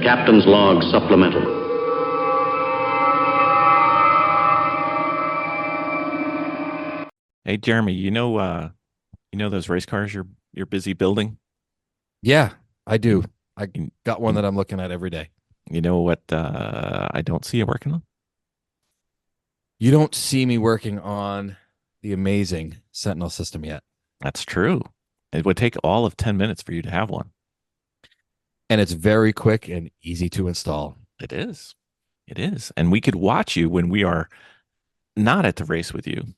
Captain's Log Supplemental. Hey Jeremy, you know those race cars you're busy building? Yeah, I do. You, I you, got one that I'm looking at every day. you know what I don't see you working on? You don't see me working on the amazing Sentinel system yet. That's true. It would take all of 10 minutes for you to have one. And it's very quick and easy to install. It is. It is. And we could watch you when we are not at the race with you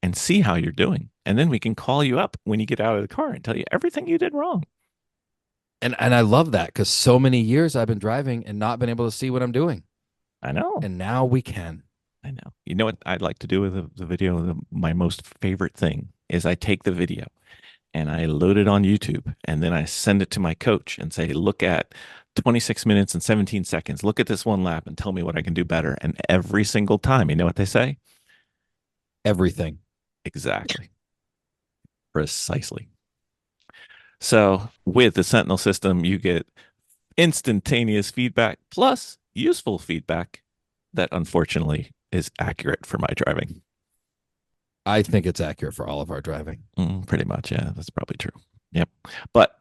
and see how you're doing. And then we can call you up when you get out of the car and tell you everything you did wrong. And I love that because so many years I've been driving and not been able to see what I'm doing. I know. And now we can. I know. You know what I'd like to do with the video? My most favorite thing is I take the video and I load it on YouTube and then I send it to my coach and say, look at 26 minutes and 17 seconds. Look at this one lap and tell me what I can do better. And every single time, you know what they say? Everything. Exactly. Precisely. So with the Sentinel system, you get instantaneous feedback plus useful feedback that unfortunately is accurate for my driving. I think it's accurate for all of our driving. Pretty much. Yeah, that's probably true. Yep. But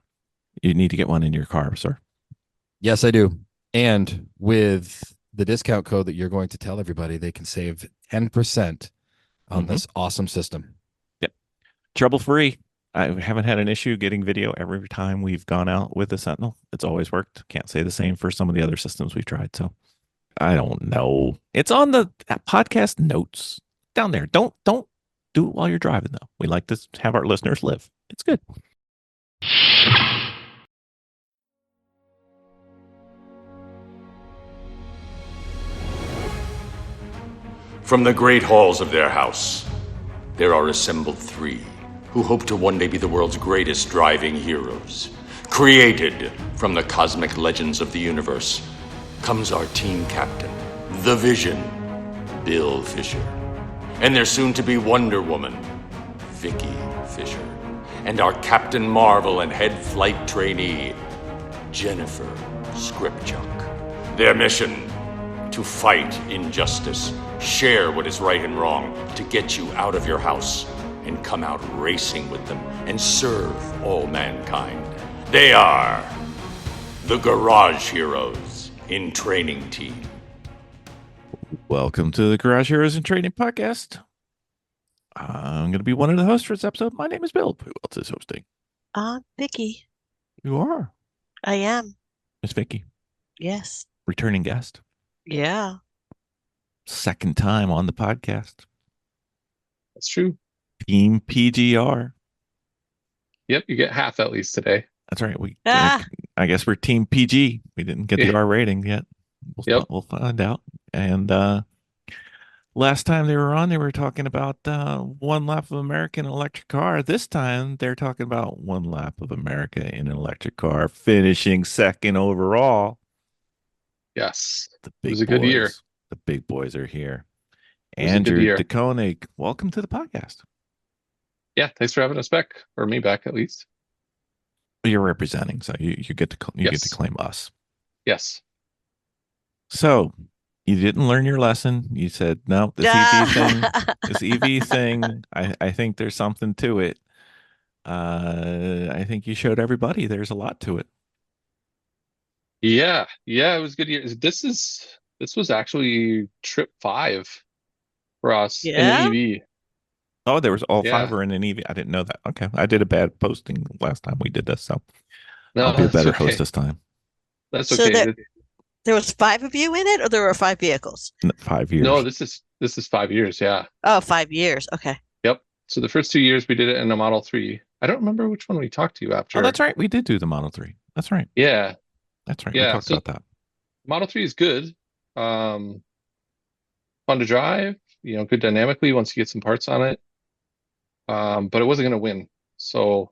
you need to get one in your car, sir. Yes, I do. And with the discount code that you're going to tell everybody, they can save 10% on this awesome system. Yep. Trouble-free. I haven't had an issue getting video every time we've gone out with the Sentinel. It's always worked. Can't say the same for some of the other systems we've tried. So I don't know. It's on the podcast notes down there. Don't do it while you're driving, though. We like to have our listeners live. It's good. From the great halls of their house, there are assembled three who hope to one day be the world's greatest driving heroes. Created from the cosmic legends of the universe comes our team captain, the Vision, Bill Fisher, and their soon-to-be Wonder Woman, Vicky Fisher, and our Captain Marvel and head flight trainee, Jennifer Scripchuk. Their mission: to fight injustice, share what is right and wrong, to get you out of your house and come out racing with them and serve all mankind. They are the Garage Heroes in Training Team. Welcome to the Garage Heroes in Training Podcast. I'm going to be one of the hosts for this episode. My name is Bill. Who else is hosting? Vicky. You are. I am. Miss Vicky. Yes. Returning guest. Yeah. Second time on the podcast. That's true. Team PGR. Yep, you get half at least today. That's right. I guess we're Team PG. We didn't get the R rating yet. We'll find out. And last time they were on, they were talking about one lap of America in an electric car. This time they're talking about one lap of America in an electric car, finishing second overall. Yes, The big it was a good year. The big boys are here. It was a good Andrew year. DeKoning, welcome to the podcast. Yeah, thanks for having us back, or me back at least. You're representing, so you get to get to Yes. claim us. Yes. So you didn't learn your lesson. You said no. This EV thing. I think there's something to it. I think you showed everybody there's a lot to it. Yeah, it was a good year. This was actually trip 5 for us Yeah? in the EV. Oh, there was all Yeah. 5 were in an EV. I didn't know that. Okay, I did a bad posting last time we did this, so No, I'll be a that's better okay. host this time. That's So okay. there was 5 of you in it, or there were 5 vehicles? 5 years. No, this is 5 years. Yeah. Oh, 5 years. Okay. Yep. So the first 2 years we did it in a Model 3. I don't remember which one we talked to you after. Oh, that's right. We did do the Model 3. That's right. Yeah. That's right. Yeah, We talked so- about that. Model 3 is good. Fun to drive, good dynamically once you get some parts on it. But it wasn't going to win. So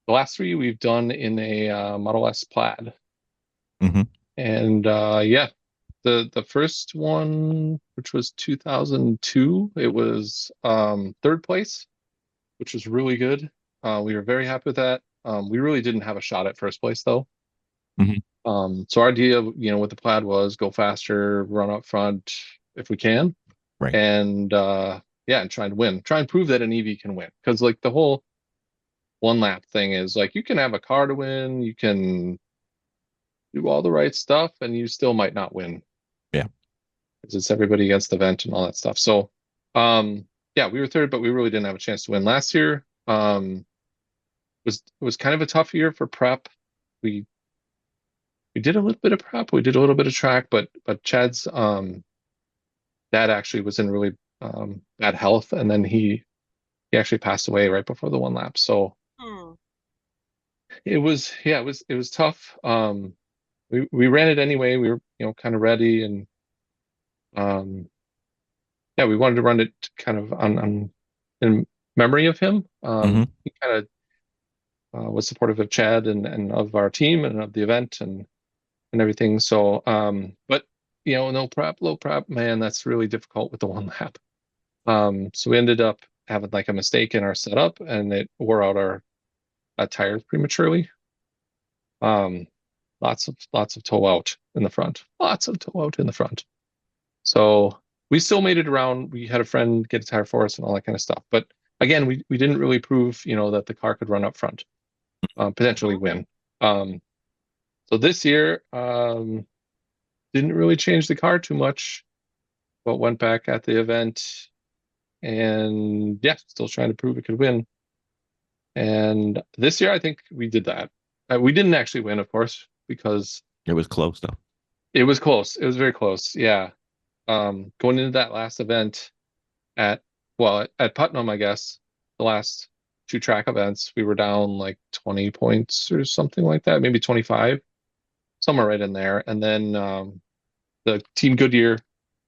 the last 3 we've done in a Model S Plaid. Mhm. And the first one, which was 2002, it was 3rd place, which was really good. We were very happy with that. We really didn't have a shot at first place though. Mhm. So our idea, with the plaid was go faster, run up front if we can, Right. and and try and win, try and prove that an EV can win. Because like the whole one lap thing is like you can have a car to win, you can do all the right stuff, and you still might not win. Yeah. Because it's everybody against the vent and all that stuff. So, we were third, but we really didn't have a chance to win last year. It was kind of a tough year for prep. We did a little bit of prep, we did a little bit of track, but Chad's dad actually was in really bad health, and then he actually passed away right before the one lap. So it was tough. We ran it anyway. We were kind of ready, and we wanted to run it kind of on in memory of him. He kind of was supportive of Chad and of our team and of the event and everything. So, but no prep, low prep, man, that's really difficult with the one lap. So we ended up having like a mistake in our setup, and it wore out our tires prematurely. Lots of toe out in the front. Lots of toe out in the front. So we still made it around. We had a friend get a tire for us and all that kind of stuff. But again, we didn't really prove, that the car could run up front, potentially win. So this year, didn't really change the car too much, but went back at the event and still trying to prove it could win. And this year, I think we did that. We didn't actually win, of course, because it was close though. It was close. It was very close. Yeah. Going into that last event at Putnam, I guess, the last two track events, we were down like 20 points or something like that, maybe 25, somewhere right in there. And then the Team Goodyear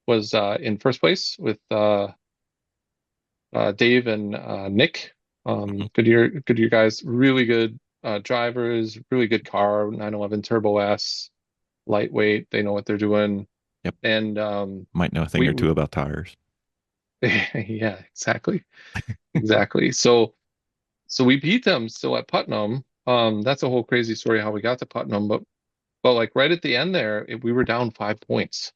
was in first place with Dave and Nick. Goodyear guys, really good drivers, really good car, 911 Turbo S, lightweight. They know what they're doing. Yep. And might know a thing or two about tires. Yeah, exactly. Exactly. So we beat them still at Putnam. That's a whole crazy story how we got to Putnam, but like right at the end there, we were down 5 points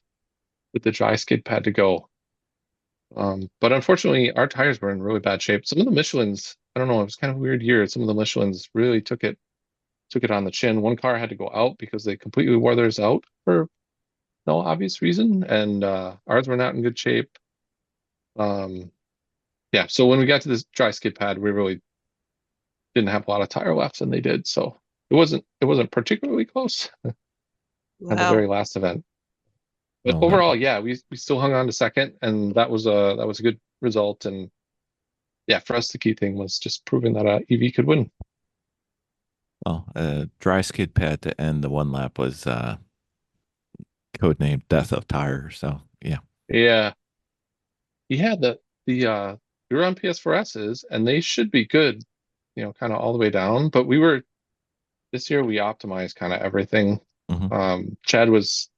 with the dry skid pad to go. But unfortunately, our tires were in really bad shape. Some of the Michelins, I don't know, it was kind of a weird year. Some of the Michelins really took it on the chin. One car had to go out because they completely wore theirs out for no obvious reason, and ours were not in good shape. So when we got to this dry skid pad, we really didn't have a lot of tire left, and they did. So it wasn't particularly close at the very last event. But overall, we still hung on to second, and that was a good result. And for us, the key thing was just proving that EV could win. Well, dry skid pad to end the one lap was codenamed Death of Tire. So yeah. We were on PS4Ss, and they should be good, kind of all the way down. But this year we optimized kind of everything. Chad was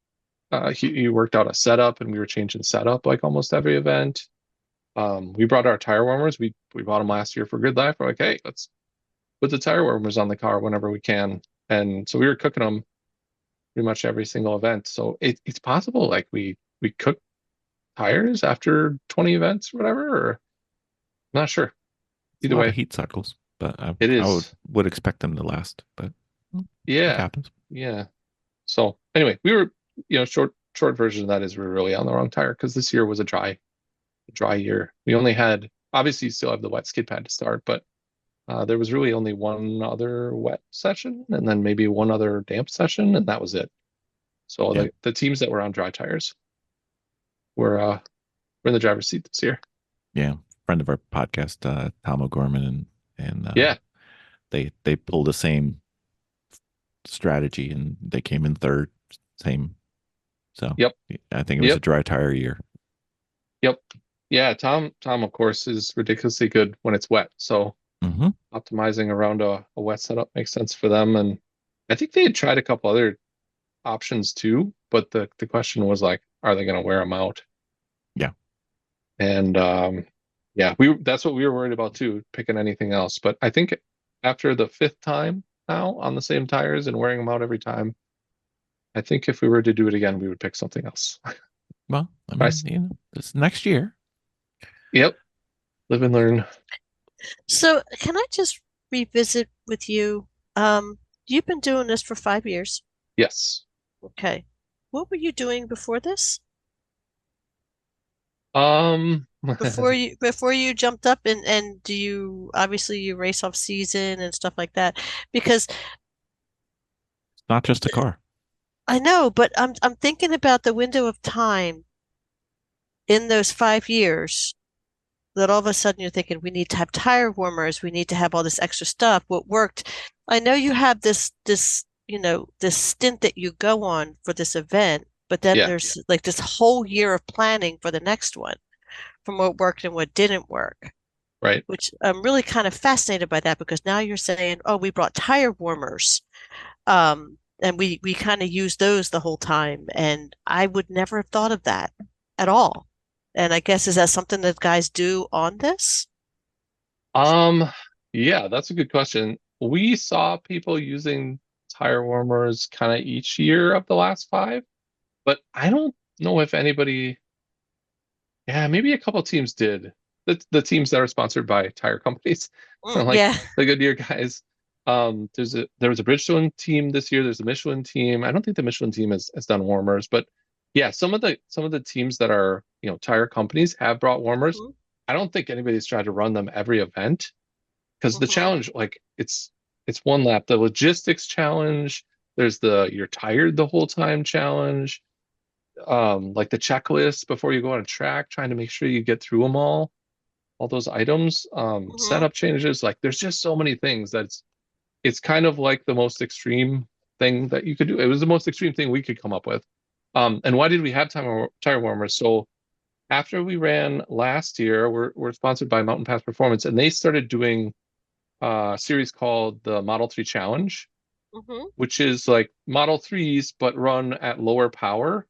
he worked out a setup, and we were changing setup like almost every event. We brought our tire warmers. We bought them last year for Good Life. We're like, hey, let's put the tire warmers on the car whenever we can. And so we were cooking them pretty much every single event. So it's possible like we cook tires after 20 events or whatever, or I'm not sure. Either way, heat cycles, but it is. I would expect them to last, but it happens. Yeah. So anyway, we were, short version of that is we're really on the wrong tire, because this year was a dry year. We only had, obviously you still have the wet skid pad to start, but there was really only one other wet session and then maybe one other damp session, and that was it. So the teams that were on dry tires were in the driver's seat this year. Yeah, friend of our podcast, Tom O'Gorman, and they pulled the same strategy, and they came in third. Same. So I think it was a dry tire year. Yep. Yeah, Tom of course is ridiculously good when it's wet. So optimizing around a wet setup makes sense for them. And I think they had tried a couple other options too, but the question was like, are they going to wear them out? Yeah. And that's what we were worried about too, picking anything else. But I think after the 5th time now on the same tires and wearing them out every time, I think if we were to do it again, we would pick something else. Well, I mean, it's next year. Yep. Live and learn. So can I just revisit with you? You've been doing this for 5 years. Yes. Okay. What were you doing before this? Um, Before you jumped up and do you obviously you race off season and stuff like that? Because It's not just a car. I know, but I'm thinking about the window of time in those 5 years that all of a sudden you're thinking we need to have tire warmers, we need to have all this extra stuff. What worked? I know you have this stint that you go on for this event, but then yeah, there's like this whole year of planning for the next one from what worked and what didn't work, right. which I'm really kind of fascinated by that because now you're saying, oh, we brought tire warmers. And we kind of use those the whole time. And I would never have thought of that at all. And I guess is that something that guys do on this? Um, yeah, that's a good question. We saw people using tire warmers kind of each year of the last 5, but I don't know if anybody, yeah, maybe a couple teams did. The teams that are sponsored by tire companies, like Yeah. the Goodyear guys. There was a Bridgestone team this year. There's a Michelin team. I don't think the Michelin team has done warmers, but yeah, some of the teams that are, tire companies have brought warmers. Hmm. I don't think anybody's tried to run them every event because the Hmm. challenge, like it's one lap. The logistics challenge, there's the you're tired the whole time challenge, like the checklist before you go on a track, trying to make sure you get through them all those items, Hmm. setup changes. Like there's just so many things that it's kind of like the most extreme thing that you could do. It was the most extreme thing we could come up with. And why did we have tire warmers? So after we ran last year, we're sponsored by Mountain Pass Performance, and they started doing a series called the Model 3 Challenge, Hmm. which is like Model 3s but run at lower power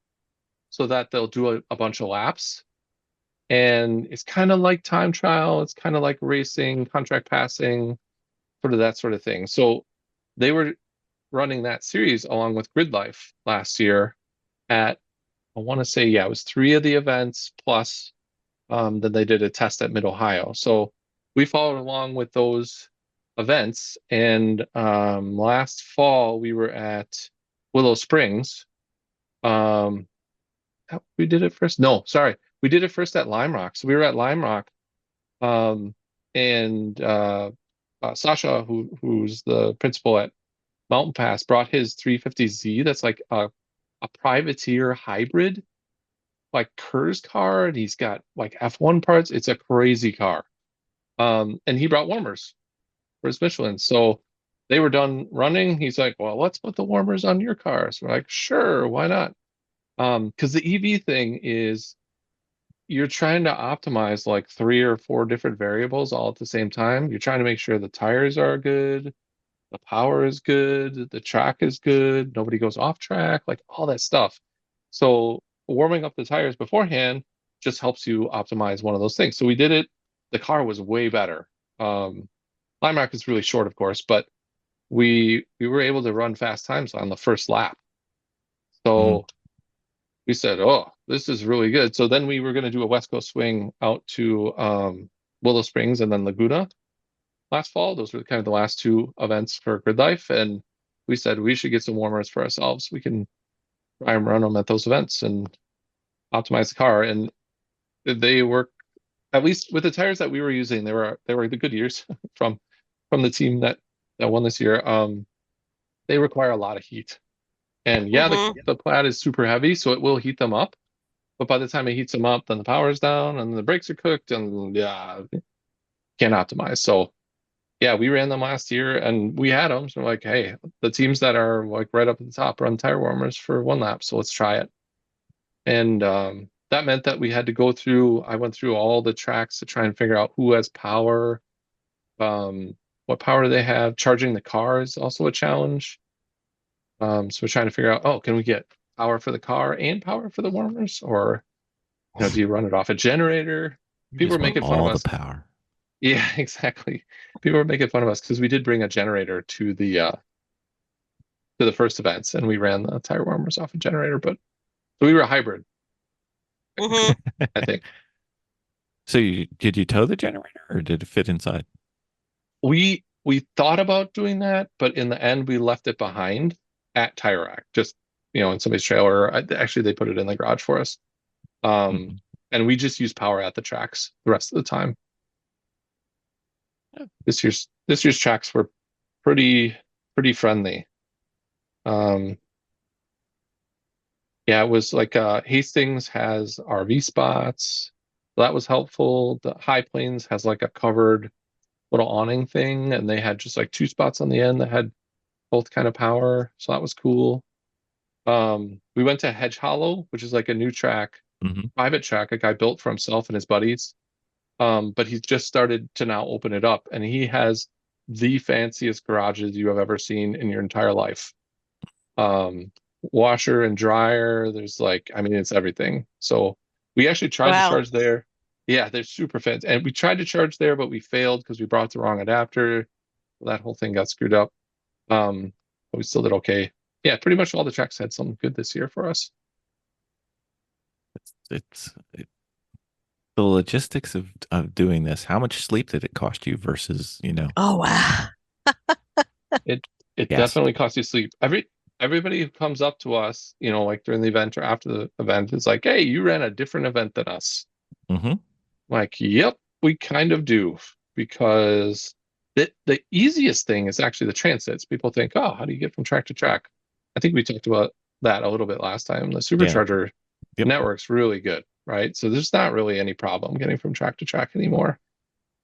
so that they'll do a bunch of laps. And it's kind of like time trial, it's kind of like racing, contract passing, sort of that sort of thing. So they were running that series along with Grid Life last year at, I want to say, yeah, it was 3 of the events plus then they did a test at Mid Ohio. So we followed along with those events. And last fall we were at Willow Springs. Um, we did it first. No, sorry, we did it first at Lime Rock. So we were at Lime Rock, um, and Sasha, who's the principal at Mountain Pass, brought his 350Z. That's like a privateer hybrid, like Kerr's car, and he's got like F1 parts. It's a crazy car. And he brought warmers for his Michelin. So they were done running. He's like, well, let's put the warmers on your car. So we're like, sure, why not? Because the EV thing is you're trying to optimize like 3 or 4 different variables all at the same time. You're trying to make sure the tires are good, the power is good, the track is good, nobody goes off track, like all that stuff. So warming up the tires beforehand just helps you optimize one of those things. So we did it. The car was way better. Lime Rock is really short, of course, but we were able to run fast times on the first lap. So we said, oh, this is really good. So then we were going to do a West Coast swing out to Willow Springs and then Laguna last fall. Those were kind of the last 2 events for Grid Life. And we said we should get some warmers for ourselves. We can try and run them at those events and optimize the car. And they work, at least with the tires that we were using, they were the Goodyears from the team that won this year. They require a lot of heat. And yeah, Hmm. the plaid is super heavy, so it will heat them up. But by the time it heats them up, then the power's down and the brakes are cooked, and yeah, can't optimize. So yeah, we ran them last year and we had them. So we're like, hey, the teams that are like right up at the top run tire warmers for 1 lap, so let's try it. And that meant that we had to go through. I went through all the tracks to try and figure out who has power, what power do they have. Charging the car is also a challenge. So we're trying to figure out, oh, can we get power for the car and power for the warmers, or do you run it off a generator? You People just are want making fun of all the us. power. Yeah, exactly. People were making fun of us because we did bring a generator to to the first events, and we ran the tire warmers off a generator. But so we were a hybrid, Mhm. I think. So did you tow the generator or did it fit inside? We thought about doing that, but in the end, we left it behind at tire rack, just in somebody's trailer. Actually, they put it in the garage for us. Mhm. And we just use power at the tracks the rest of the time. Yeah. This year's tracks were pretty friendly. Yeah, it was like Hastings has RV spots. So that was helpful. The High Plains has like a covered little awning thing, and they had just like 2 spots on the end that had both kind of power. So that was cool. We went to Hedge Hollow, which is like a new track, Mhm. private track a guy built for himself and his buddies. But he's just started to now open it up, and he has the fanciest garages you have ever seen in your entire life. Washer and dryer. There's like, I mean, it's everything. So we actually tried to Wow. charge there. Yeah, they're super fancy. And we tried to charge there, but we failed because we brought the wrong adapter. That whole thing got screwed up. But we still did okay. Yeah, pretty much all the tracks had something good this year for us. The logistics of doing this. How much sleep did it cost you versus, Oh, wow. It yes. definitely costs you sleep. Everybody who comes up to us, like during the event or after the event, is like, "Hey, you ran a different event than us." Mm-hmm. Like, yep, we kind of do, because the easiest thing is actually the transits. People think, "Oh, how do you get from track to track?" I think we talked about that a little bit last time. The Yeah. supercharger Yep. network's really good, right? So there's not really any problem getting from track to track anymore.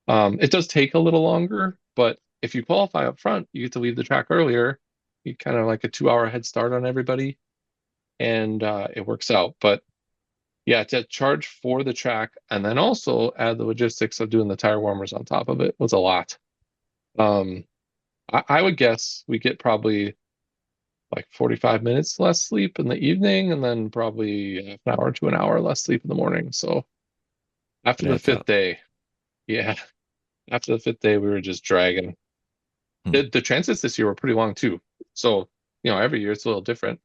It does take a little longer, but if you qualify up front, you get to leave the track earlier. You kind of like a 2-hour head start on everybody, and it works out. But yeah, to charge for the track and then also add the logistics of doing the tire warmers on top of it was a lot. I would guess we get probably like 45 minutes less sleep in the evening, and then probably half an hour to an hour less sleep in the morning. So after It the adds fifth up. day, yeah, after the fifth day, we were just dragging. The transits this year were pretty long too. So, every year it's a little different.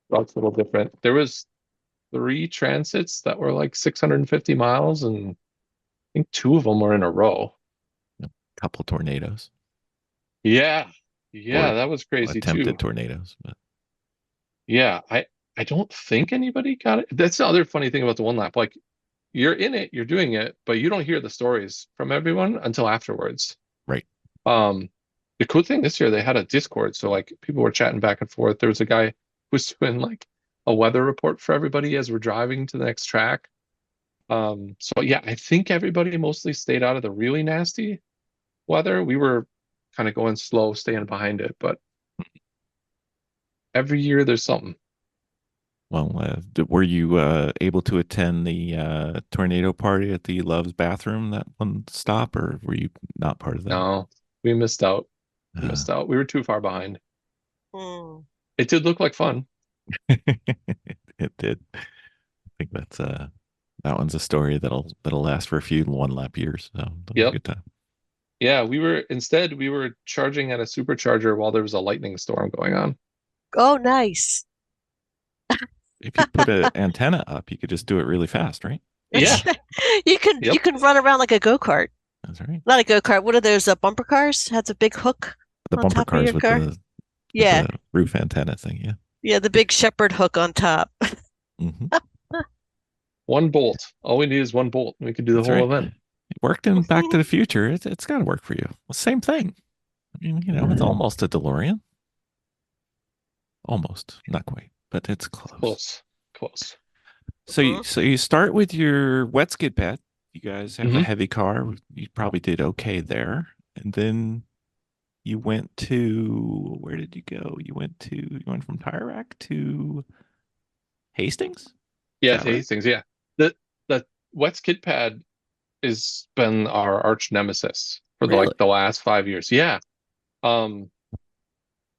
Routes a little different. There was 3 transits that were like 650 miles, and I think 2 of them were in a row. A couple tornadoes. Yeah. Or Yeah, that was crazy too. attempted tornadoes, but Yeah, I don't think anybody got it. That's the other funny thing about the one lap. Like, you're in it, you're doing it, but you don't hear the stories from everyone until afterwards. right. The cool thing this year, they had a Discord, so like people were chatting back and forth. There was a guy who was doing like a weather report for everybody as we're driving to the next track. So yeah, I think everybody mostly stayed out of the really nasty weather. We were kind of going slow, staying behind it, but every year there's something. Well, were you able to attend the tornado party at the Love's bathroom that one stop, or were you not part of that? No, we missed out. We Uh, missed out. We were too far behind. Hmm. It did look like fun. it did. I think that one's a story that'll last for a few one lap years. So that was a Yep. good time. Yeah, we were charging at a supercharger while there was a lightning storm going on. Oh, nice. If you put an antenna up, you could just do it really fast, right? Yeah. You Yep. can run around like a go-kart. That's right. Not a go-kart. What are those bumper cars? Has a big hook The on bumper top of your cars with car? the Yeah. roof antenna thing. Yeah. Yeah, the big shepherd hook on top. Hmm. One bolt. All we need is one bolt, and we could do the That's whole right. event. It worked in Back to the Future. It's got to work for you. Well, same thing. I mean, it's almost a DeLorean. Almost, not quite, but it's close. Close. So you start with your wet skid pad. You guys have a Mhm. heavy car. You probably did okay there, and then you went to, where did you go? You went from Tire Rack to Hastings. Is Yeah, that right? Hastings. Yeah, the wet skid pad has been our arch nemesis for Really? the last 5 years. Yeah. Um,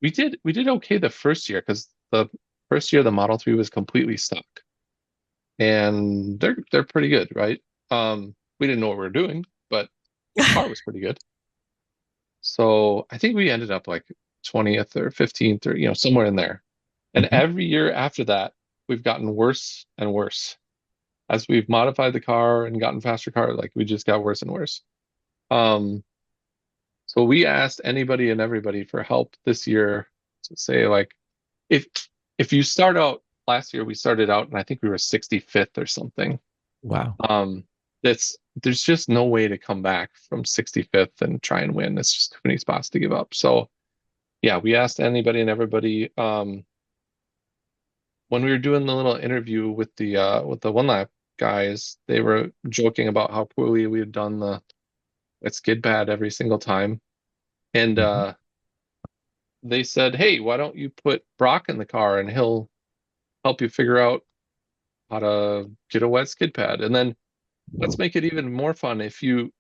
we did okay the first year, because the first year the Model 3 was completely stuck, and they're pretty good, right? We didn't know what we were doing, but the car was pretty good. So I think we ended up like 20th or 15th or, somewhere in there. And every year after that, we've gotten worse and worse. As we've modified the car and gotten faster car, like we just got worse and worse. So we asked anybody and everybody for help this year to say, like, if you start out last year, we started out and I think we were 65th or something. Wow. There's just no way to come back from 65th and try and win. It's just too many spots to give up. So yeah, we asked anybody and everybody. When we were doing the little interview with the one lap guys, they were joking about how poorly we had done the skid pad every single time. And they said, hey, why don't you put Brock in the car and he'll help you figure out how to get a wet skid pad. And then let's make it even more fun. If you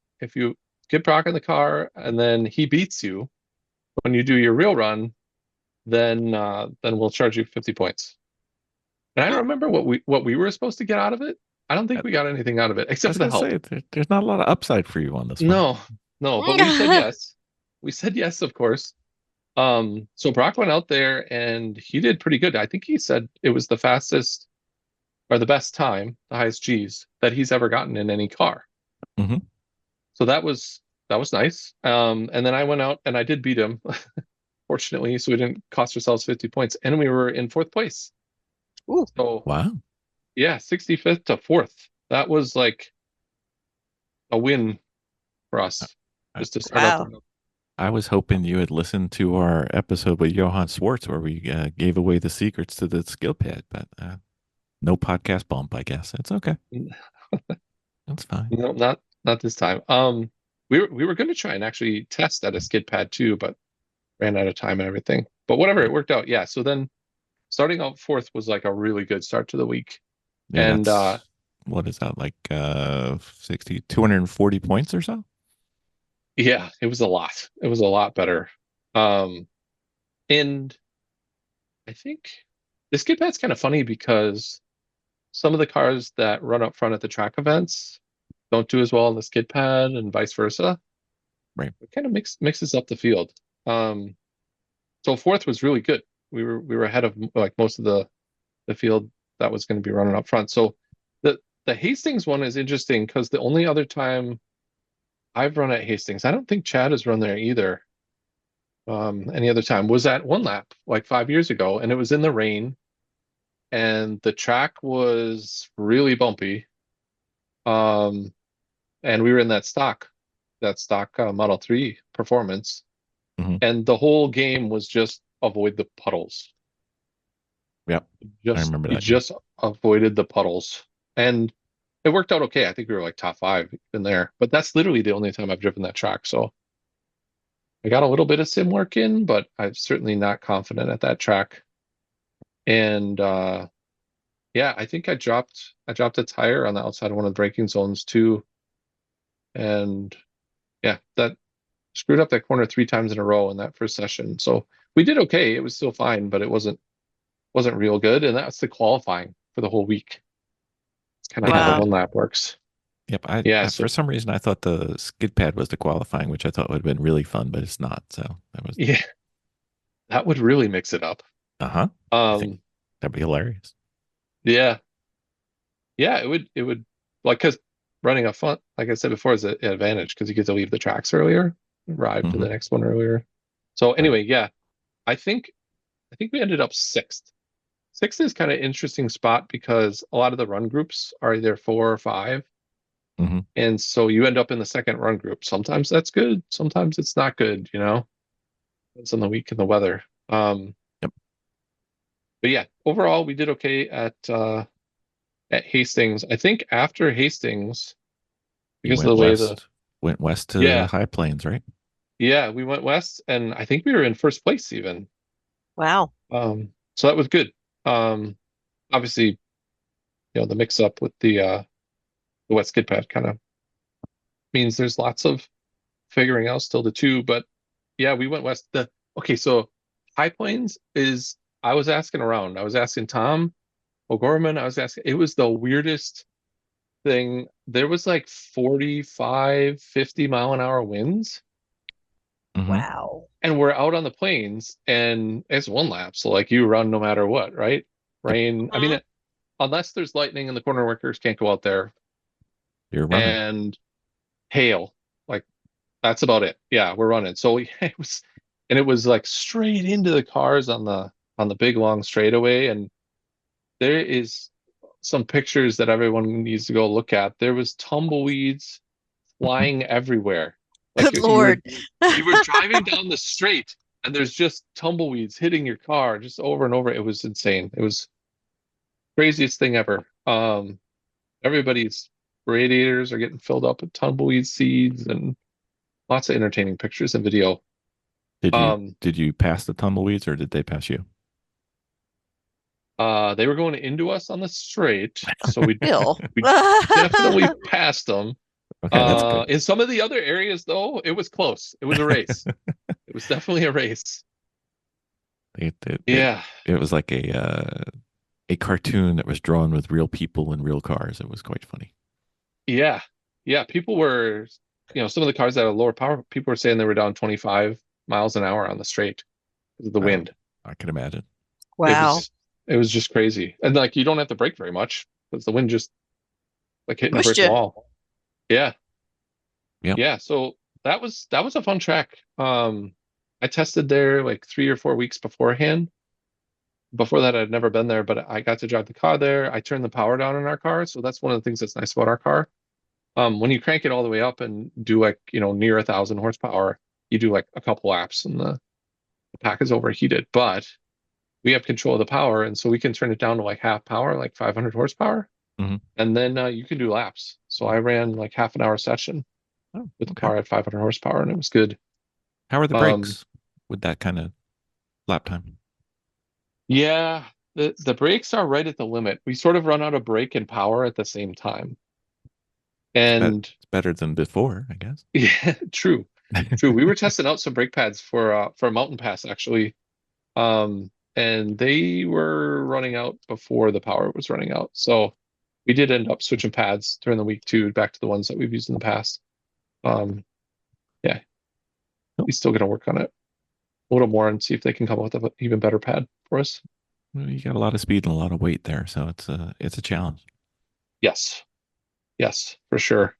get Brock in the car and then he beats you when you do your real run, then we'll charge you 50 points. And I don't remember what we were supposed to get out of it. I don't think we got anything out of it except for the help. There's not a lot of upside for you on this one. No, but we said yes. We said yes, of course. So Brock went out there and he did pretty good. I think he said it was the fastest or the best time, the highest G's that he's ever gotten in any car. So that was nice. And then I went out and I did beat him, fortunately, so we didn't cost ourselves 50 points, and we were in 4th place. Ooh. So wow. Yeah, 65th to 4th. That was like a win for us just to start out. I was hoping you had listened to our episode with Johann Swartz where we gave away the secrets to the skill pad, but no podcast bump, I guess. It's okay. That's fine. No, not this time. We were going to try and actually test at a skid pad too, but ran out of time and everything. But whatever, it worked out. Yeah. So then starting out 4th was like a really good start to the week. Yeah, and what is that, like 240 points or so? Yeah, it was a lot. It was a lot better. And I think the skid pad's kind of funny because some of the cars that run up front at the track events don't do as well on the skid pad and vice versa. Right. It kind of mixes up the field. So 4th was really good. We were ahead of like most of the field that was going to be running up front. So the Hastings one is interesting because the only other time I've run at Hastings, I don't think Chad has run there either. Any other time was at one lap like 5 years ago, and it was in the rain, and the track was really bumpy. And we were in that stock Model 3 performance, and the whole game was just avoid the puddles. Yep, I remember that. You just avoided the puddles, and it worked out okay. I think we were like top 5 in there, but that's literally the only time I've driven that track. So I got a little bit of sim work in, but I'm certainly not confident at that track. And yeah, I think I dropped a tire on the outside of one of the braking zones too. And yeah, that screwed up that corner 3 times in a row in that first session. So we did okay. It was still fine, but it wasn't real good. And that's the qualifying for the whole week. It's kind of how the one lap works. Yep. For some reason, I thought the skid pad was the qualifying, which I thought would have been really fun, but it's not. So that would really mix it up. I think that'd be hilarious. Yeah, it would like, because running up front, like I said before, is an advantage because you get to leave the tracks earlier, arrive to the next one earlier. So anyway, yeah, I think we ended up 6th. 6th is kind of interesting spot because a lot of the run groups are either 4 or 5. And so you end up in the second run group. Sometimes that's good. Sometimes it's not good, Depends on the week and the weather. But yeah, overall we did okay at Hastings. I think after Hastings, because of the way went west to the High Plains, right? Yeah, we went west, and I think we were in 1st place even. Wow. So that was good. Obviously, the mix up with the wet skid pad kind of means there's lots of figuring out still to do. But yeah, we went west. So High Plains is, I was asking around. I was asking Tom O'Gorman. It was the weirdest thing. There was like 45, 50 mile an hour winds. Wow. And we're out on the plains, and it's one lap, so like you run no matter what, right? Yep. Rain. I mean, unless there's lightning and the corner workers can't go out there, You're running. and hail, like that's about it. Yeah, we're running. So it was like straight into the cars on the big long straightaway, and there is some pictures that everyone needs to go look at. There was tumbleweeds Mhm. flying everywhere. Like Good Lord. you were driving down the straight and there's just tumbleweeds hitting your car just over and over. It was insane. It was craziest thing ever. Everybody's radiators are getting filled up with tumbleweed seeds and lots of entertaining pictures and video. Did you Um, did you pass the tumbleweeds or did they pass you? they were going into us on the straight, so Bill. we definitely passed them. Okay, that's good. In some of the other areas, though, it was close. It was a race. It was definitely a race. Yeah. It was like a cartoon that was drawn with real people and real cars. It was quite funny. Yeah. Yeah. People were, some of the cars that had lower power, people were saying they were down 25 miles an hour on the straight because of the Wow. wind. I can imagine. Wow. It was just crazy. And like you don't have to brake very much because the wind just like hitting a Pushed brick you. wall. Yeah. Yep. Yeah. So that was a fun track. I tested there like 3 or 4 weeks beforehand. Before that, I'd never been there, but I got to drive the car there. I turned the power down in our car. So that's one of the things that's nice about our car. When you crank it all the way up and do like, near 1,000 horsepower, you do like a couple laps and the pack is overheated. But we have control of the power. And so we can turn it down to like half power, like 500 horsepower. Mm-hmm. And then you can do laps. So I ran like half an hour session with the car at 500 horsepower and it was good. How are the brakes with that kind of lap time? Yeah, the brakes are right at the limit. We sort of run out of brake and power at the same time. And It's better than before, I guess. yeah, true. We were testing out some brake pads for a mountain pass actually. And they were running out before the power was running out. So we did end up switching pads during the week too, back to the ones that we've used in the past. Yeah, he's still gonna work on it a little more and see if they can come up with an even better pad for us. Well, you got a lot of speed and a lot of weight there, so it's a challenge. Yes, for sure.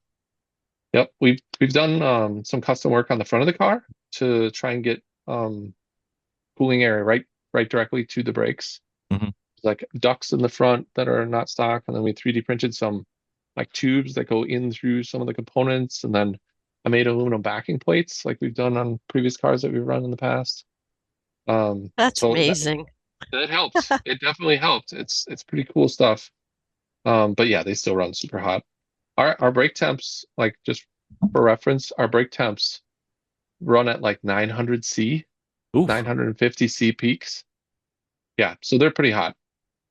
Yep, we've done some custom work on the front of the car to try and get cooling air right directly to the brakes. Mm-hmm. Like ducts in the front that are not stock, and then we 3D printed some like tubes that go in through some of the components, and then I made aluminum backing plates like we've done on previous cars that we've run in the past. That's So amazing. that helped. It definitely helped. It's pretty cool stuff. But yeah, they still run super hot. Our brake temps, like just for reference, our brake temps run at like 900 C, Oof. 950 C peaks. Yeah, so they're pretty hot.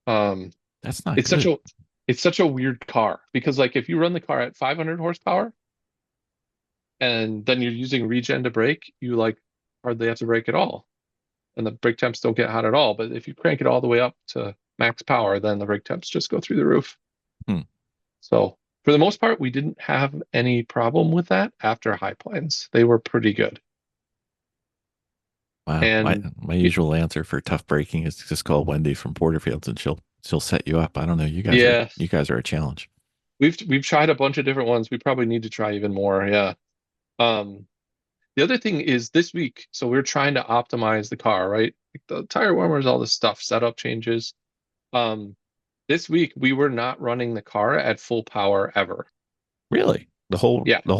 That's not it's good. such a weird car because like if you run the car at 500 horsepower and then you're using regen to brake, you like hardly have to brake at all. And the brake temps don't get hot at all. But if you crank it all the way up to max power, then the brake temps just go through the roof. So for the most part, we didn't have any problem with that after high plains. They were pretty good. Wow. And my usual answer for tough braking is to just call Wendy from Porterfields and she'll set you up. I don't know. You guys are a challenge. We've tried a bunch of different ones. We probably need to try even more. Yeah. The other thing is this week, so we're trying to optimize the car, right? Like the tire warmers, all this stuff, setup changes. This week we were not running the car at full power ever. Really? The whole event? The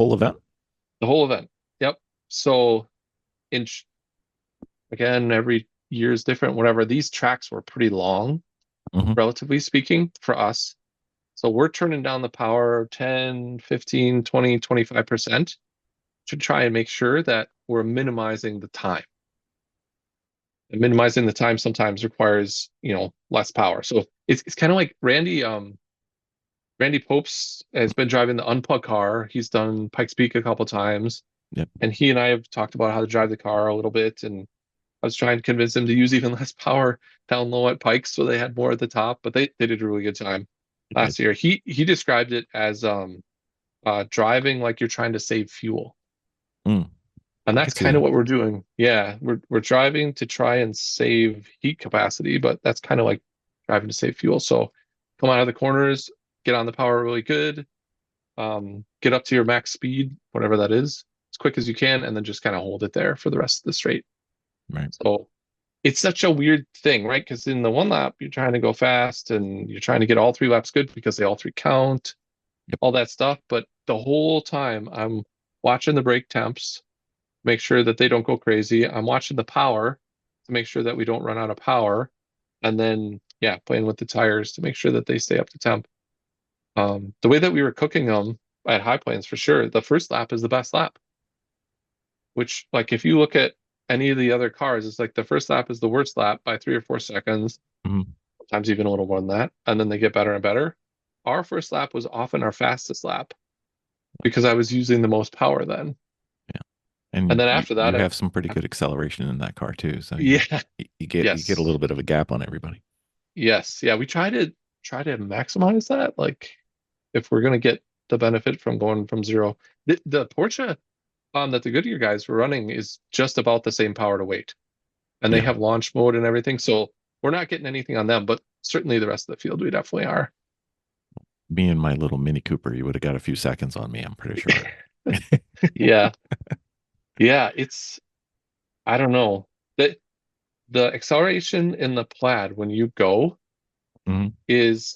whole event. Yep. So again, every year is different, whatever. These tracks were pretty long, relatively speaking, for us. So we're turning down the power 10, 15, 20, 25% to try and make sure that we're minimizing the time. And minimizing the time sometimes requires, less power. So it's kind of like Randy Popes has been driving the Unplugged car. He's done Pikes Peak a couple times. Yep. And he and I have talked about how to drive the car a little bit. And I was trying to convince him to use even less power down low at Pikes so they had more at the top, but they did a really good time last year. He described it as driving like you're trying to save fuel. And I that's could see kind of that. what we're doing. Yeah, we're driving to try and save heat capacity, but that's kind of like driving to save fuel. So come out of the corners, get on the power really good, get up to your max speed, whatever that is, as quick as you can, and then just kind of hold it there for the rest of the straight. Right. So it's such a weird thing, right? Because in the one lap, you're trying to go fast and you're trying to get all 3 laps good because they all 3 count, Yep. all that stuff. But the whole time I'm watching the brake temps, make sure that they don't go crazy. I'm watching the power to make sure that we don't run out of power. And then, yeah, playing with the tires to make sure that they stay up to temp. The way that we were cooking them at high plains, for sure, the first lap is the best lap. Which, like, if you look at any of the other cars, it's like the first lap is the worst lap by 3 or 4 seconds, sometimes even a little more than that. And then they get better and better. Our first lap was often our fastest lap because I was using the most power then. Yeah. And And then you, after you that, have some pretty good acceleration in that car too. So yeah, you get a little bit of a gap on everybody. Yes. Yeah, we try to maximize that. Like if we're gonna get the benefit from going from zero. The Porsche that the Goodyear guys were running is just about the same power to weight. And they Yeah. have launch mode and everything. So we're not getting anything on them, but certainly the rest of the field we definitely are. Me and my little Mini Cooper, you would have got a few seconds on me, I'm pretty sure. Yeah. Yeah, it's I don't know. The acceleration in the Plaid when you go Mhm. is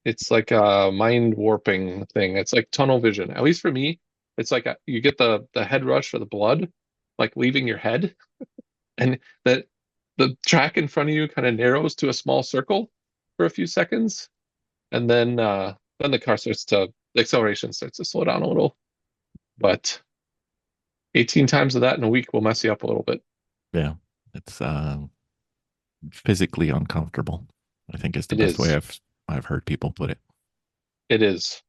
it's like a mind warping thing. It's like tunnel vision. At least for me, it's like you get the head rush for the blood, like leaving your head, and that the track in front of you kind of narrows to a small circle for a few seconds, and then the acceleration starts to slow down a little. But 18 times of that in a week will mess you up a little bit. Yeah. It's physically uncomfortable, I think is the It best way is. I've heard people put it. It is.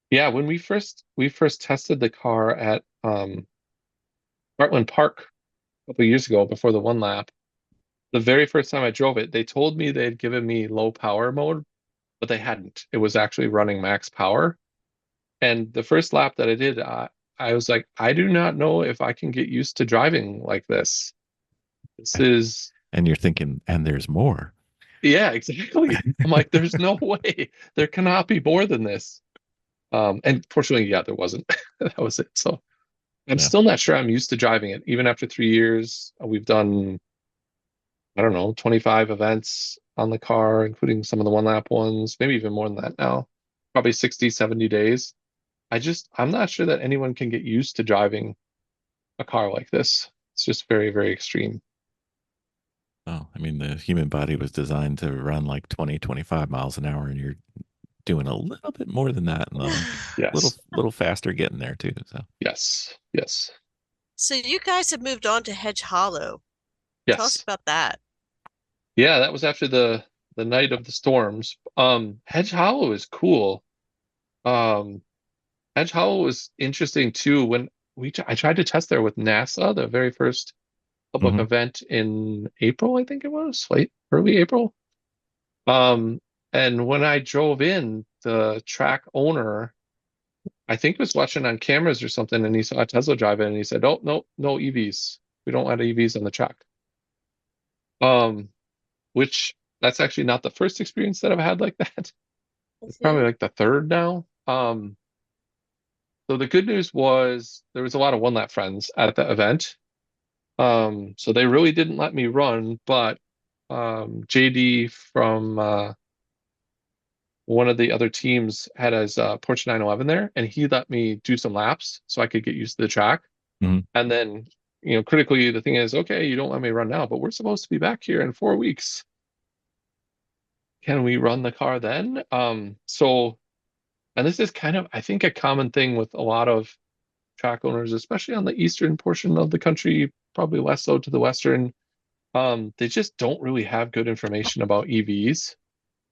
Yeah, when we first tested the car at Heartland Park a couple of years ago before the one lap, the very first time I drove it, they told me they had given me low power mode, but they hadn't. It was actually running max power. And the first lap that I did, I was like, I do not know if I can get used to driving like this. This is, And you're thinking, and there's more. yeah, exactly. I'm like, there's no way. There cannot be more than this. And fortunately, yeah, there wasn't. That was it. So I'm Yeah. still not sure I'm used to driving it. Even after 3 years, we've done, I don't know, 25 events on the car, including some of the one lap ones, maybe even more than that now, probably 60, 70 days. I'm not sure that anyone can get used to driving a car like this. It's just very, very extreme. Oh, I mean, the human body was designed to run like 20, 25 miles an hour, and you're doing a little bit more than that and a Yes. little faster getting there too. So Yes. Yes. So you guys have moved on to Hedge Hollow. Tell us Yes. about that. Yeah, that was after the night of the storms. Hedge Hollow is cool. Um, Hedge Hollow was interesting too when I tried to test there with NASA, the very first public Mhm. event in April, I think it was, late early April. Um, and when I drove in, the track owner, I think was watching on cameras or something, and he saw a Tesla driving, and he said, "Oh, no, no EVs. We don't let EVs on the track." Um, which that's actually not the first experience that I've had like that. It's probably like the third now. So the good news was there was a lot of one lap friends at the event. So they really didn't let me run, but JD from one of the other teams had his Porsche 911 there, and he let me do some laps so I could get used to the track. Mhm. And then, critically, the thing is, okay, you don't let me run now, but we're supposed to be back here in 4 weeks. Can we run the car then? And this is kind of, I think, a common thing with a lot of track owners, especially on the eastern portion of the country, probably less so to the western. They just don't really have good information about EVs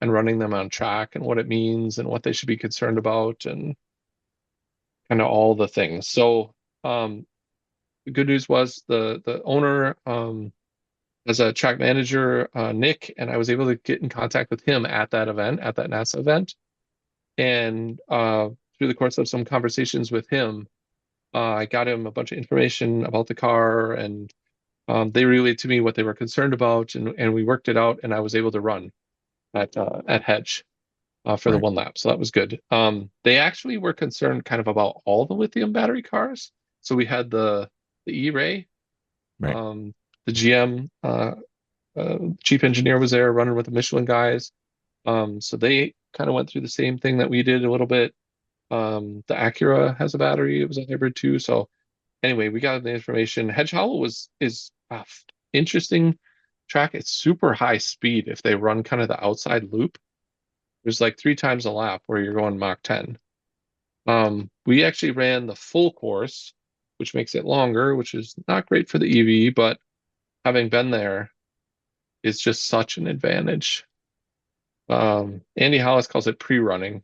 and running them on track and what it means and what they should be concerned about and kind of all the things. So the good news was the owner as a track manager, Nick, and I was able to get in contact with him at that event, at that NASA event. And through the course of some conversations with him, I got him a bunch of information about the car, and they relayed to me what they were concerned about, and we worked it out, and I was able to run at Hedge for the Right. one lap. So that was good. They actually were concerned kind of about all the lithium battery cars. So we had the E-Ray, Right. the GM chief engineer was there running with the Michelin guys. So they kind of went through the same thing that we did a little bit. The Acura has a battery. It was a hybrid too. So anyway, we got the information. Hedge Hollow is interesting track. It's super high speed if they run kind of the outside loop. There's like 3 times a lap where you're going Mach 10. We actually ran the full course, which makes it longer, which is not great for the EV, but having been there is just such an advantage. Andy Hollis calls it pre-running.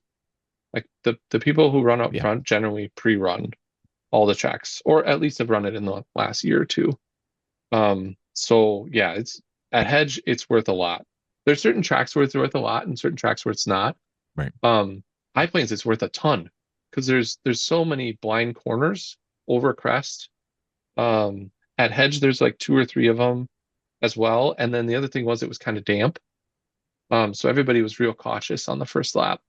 Like the people who run up Yeah. front generally pre-run all the tracks, or at least have run it in the last year or two. So yeah, it's at Hedge, it's worth a lot. There's certain tracks where it's worth a lot and certain tracks where it's not. Right. High Plains, it's worth a ton because there's so many blind corners over crest. At Hedge, there's like 2 or 3 of them as well. And then the other thing was it was kind of damp. So everybody was real cautious on the first lap,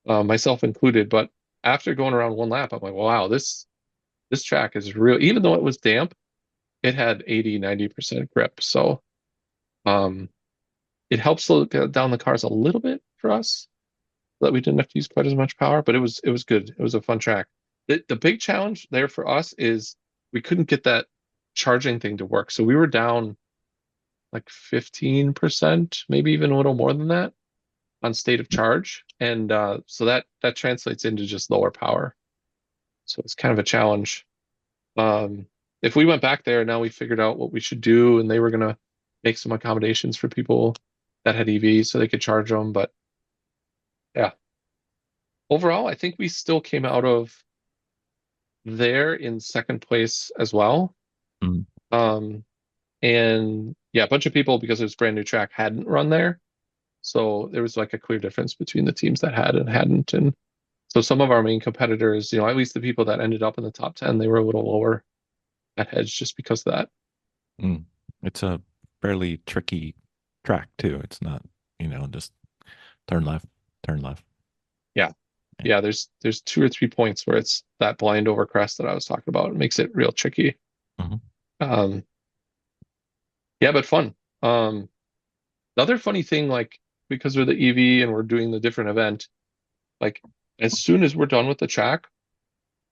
myself included. But after going around one lap, I'm like, wow, this track is real. Even though it was damp, it had 80-90% grip. So it helped slow down the cars a little bit for us, so that we didn't have to use quite as much power. But it was good. It was a fun track. The big challenge there for us is we couldn't get that charging thing to work. So we were down like 15%, maybe even a little more than that on state of charge. And so that translates into just lower power. So it's kind of a challenge. If we went back there, now we figured out what we should do, and they were going to make some accommodations for people that had EVs so they could charge them. But yeah, overall, I think we still came out of there in second place as well. Mm. And yeah, a bunch of people, because it was brand new track, hadn't run there. So there was like a clear difference between the teams that had and hadn't. And so some of our main competitors, at least the people that ended up in the top 10, they were a little lower at Hedge just because of that. It's a fairly tricky track too. It's not, just turn left, turn left. Yeah, there's 2 or 3 points where it's that blind over crest that I was talking about. It makes it real tricky. Mm-hmm. Yeah, but fun. The other funny thing, like, because we're the EV and we're doing the different event, like as soon as we're done with the track,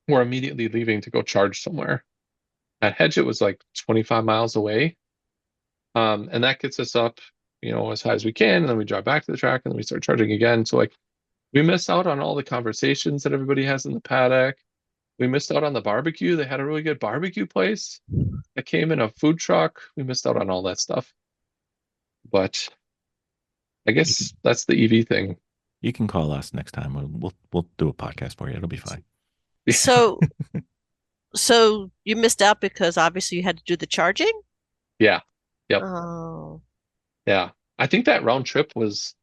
we're immediately leaving to go charge somewhere. At Hedge, it was like 25 miles away. And that gets us up, as high as we can, and then we drive back to the track and then we start charging again. So like we miss out on all the conversations that everybody has in the paddock. We missed out on the barbecue. They had a really good barbecue place that came in a food truck. We missed out on all that stuff. But I guess that's the EV thing. You can call us next time. We'll do a podcast for you. It'll be fine. So you missed out because obviously you had to do the charging? Yeah. Yep. Oh. Yeah. I think that round trip was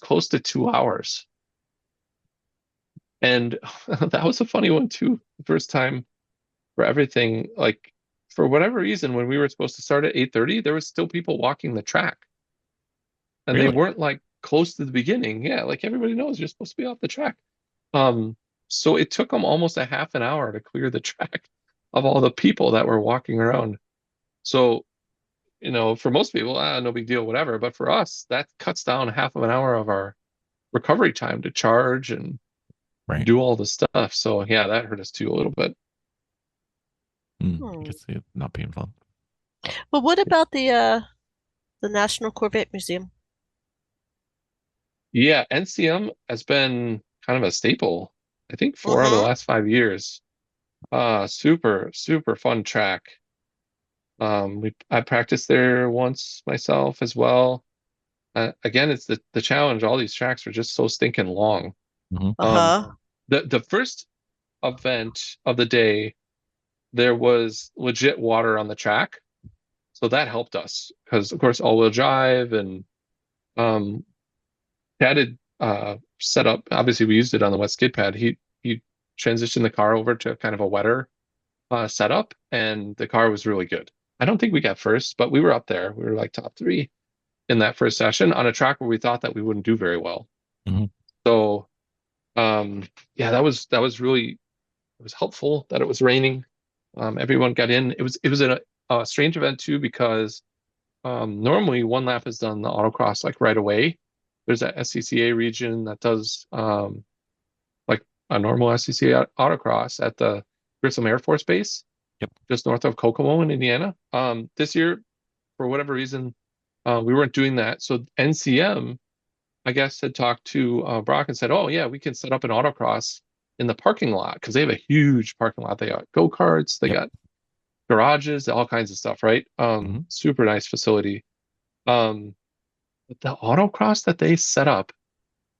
close to 2 hours. And that was a funny one too. The first time for everything, like for whatever reason, when we were supposed to start at 8:30, there was still people walking the track. And Really? they weren't like close to the beginning. Yeah, like everybody knows you're supposed to be off the track. So it took them almost a half an hour to clear the track of all the people that were walking around. So, for most people, no big deal, whatever. But for us, that cuts down half of an hour of our recovery time to charge and do all the stuff. So yeah, that hurt us too a little bit. I guess it not being fun. Well, what about the National Corvette Museum? Yeah, NCM has been kind of a staple, I think 4 out of the last 5 years. Super, super fun track. I practiced there once myself as well. Again, it's the challenge. All these tracks are just so stinking long. The first event of the day, there was legit water on the track, so that helped us because, of course, all-wheel drive and padded setup. Obviously, we used it on the wet skid pad. He transitioned the car over to kind of a wetter setup, and the car was really good. I don't think we got first, but we were up there. We were like top 3 in that first session on a track where we thought that we wouldn't do very well. Mm-hmm. So, yeah, that was really, it was helpful that it was raining. Everyone got in. It was a strange event too, because normally one lap is done the autocross like right away. There's that SCCA region that does like a normal SCCA autocross at the Grissom Air Force Base, Yep. just north of Kokomo in Indiana. This year, for whatever reason, we weren't doing that. So NCM, I guess, had talked to Brock and said, "Oh yeah, we can set up an autocross in the parking lot because they have a huge parking lot. They got go-karts, they got garages, all kinds of stuff, right? Super nice facility. But the autocross that they set up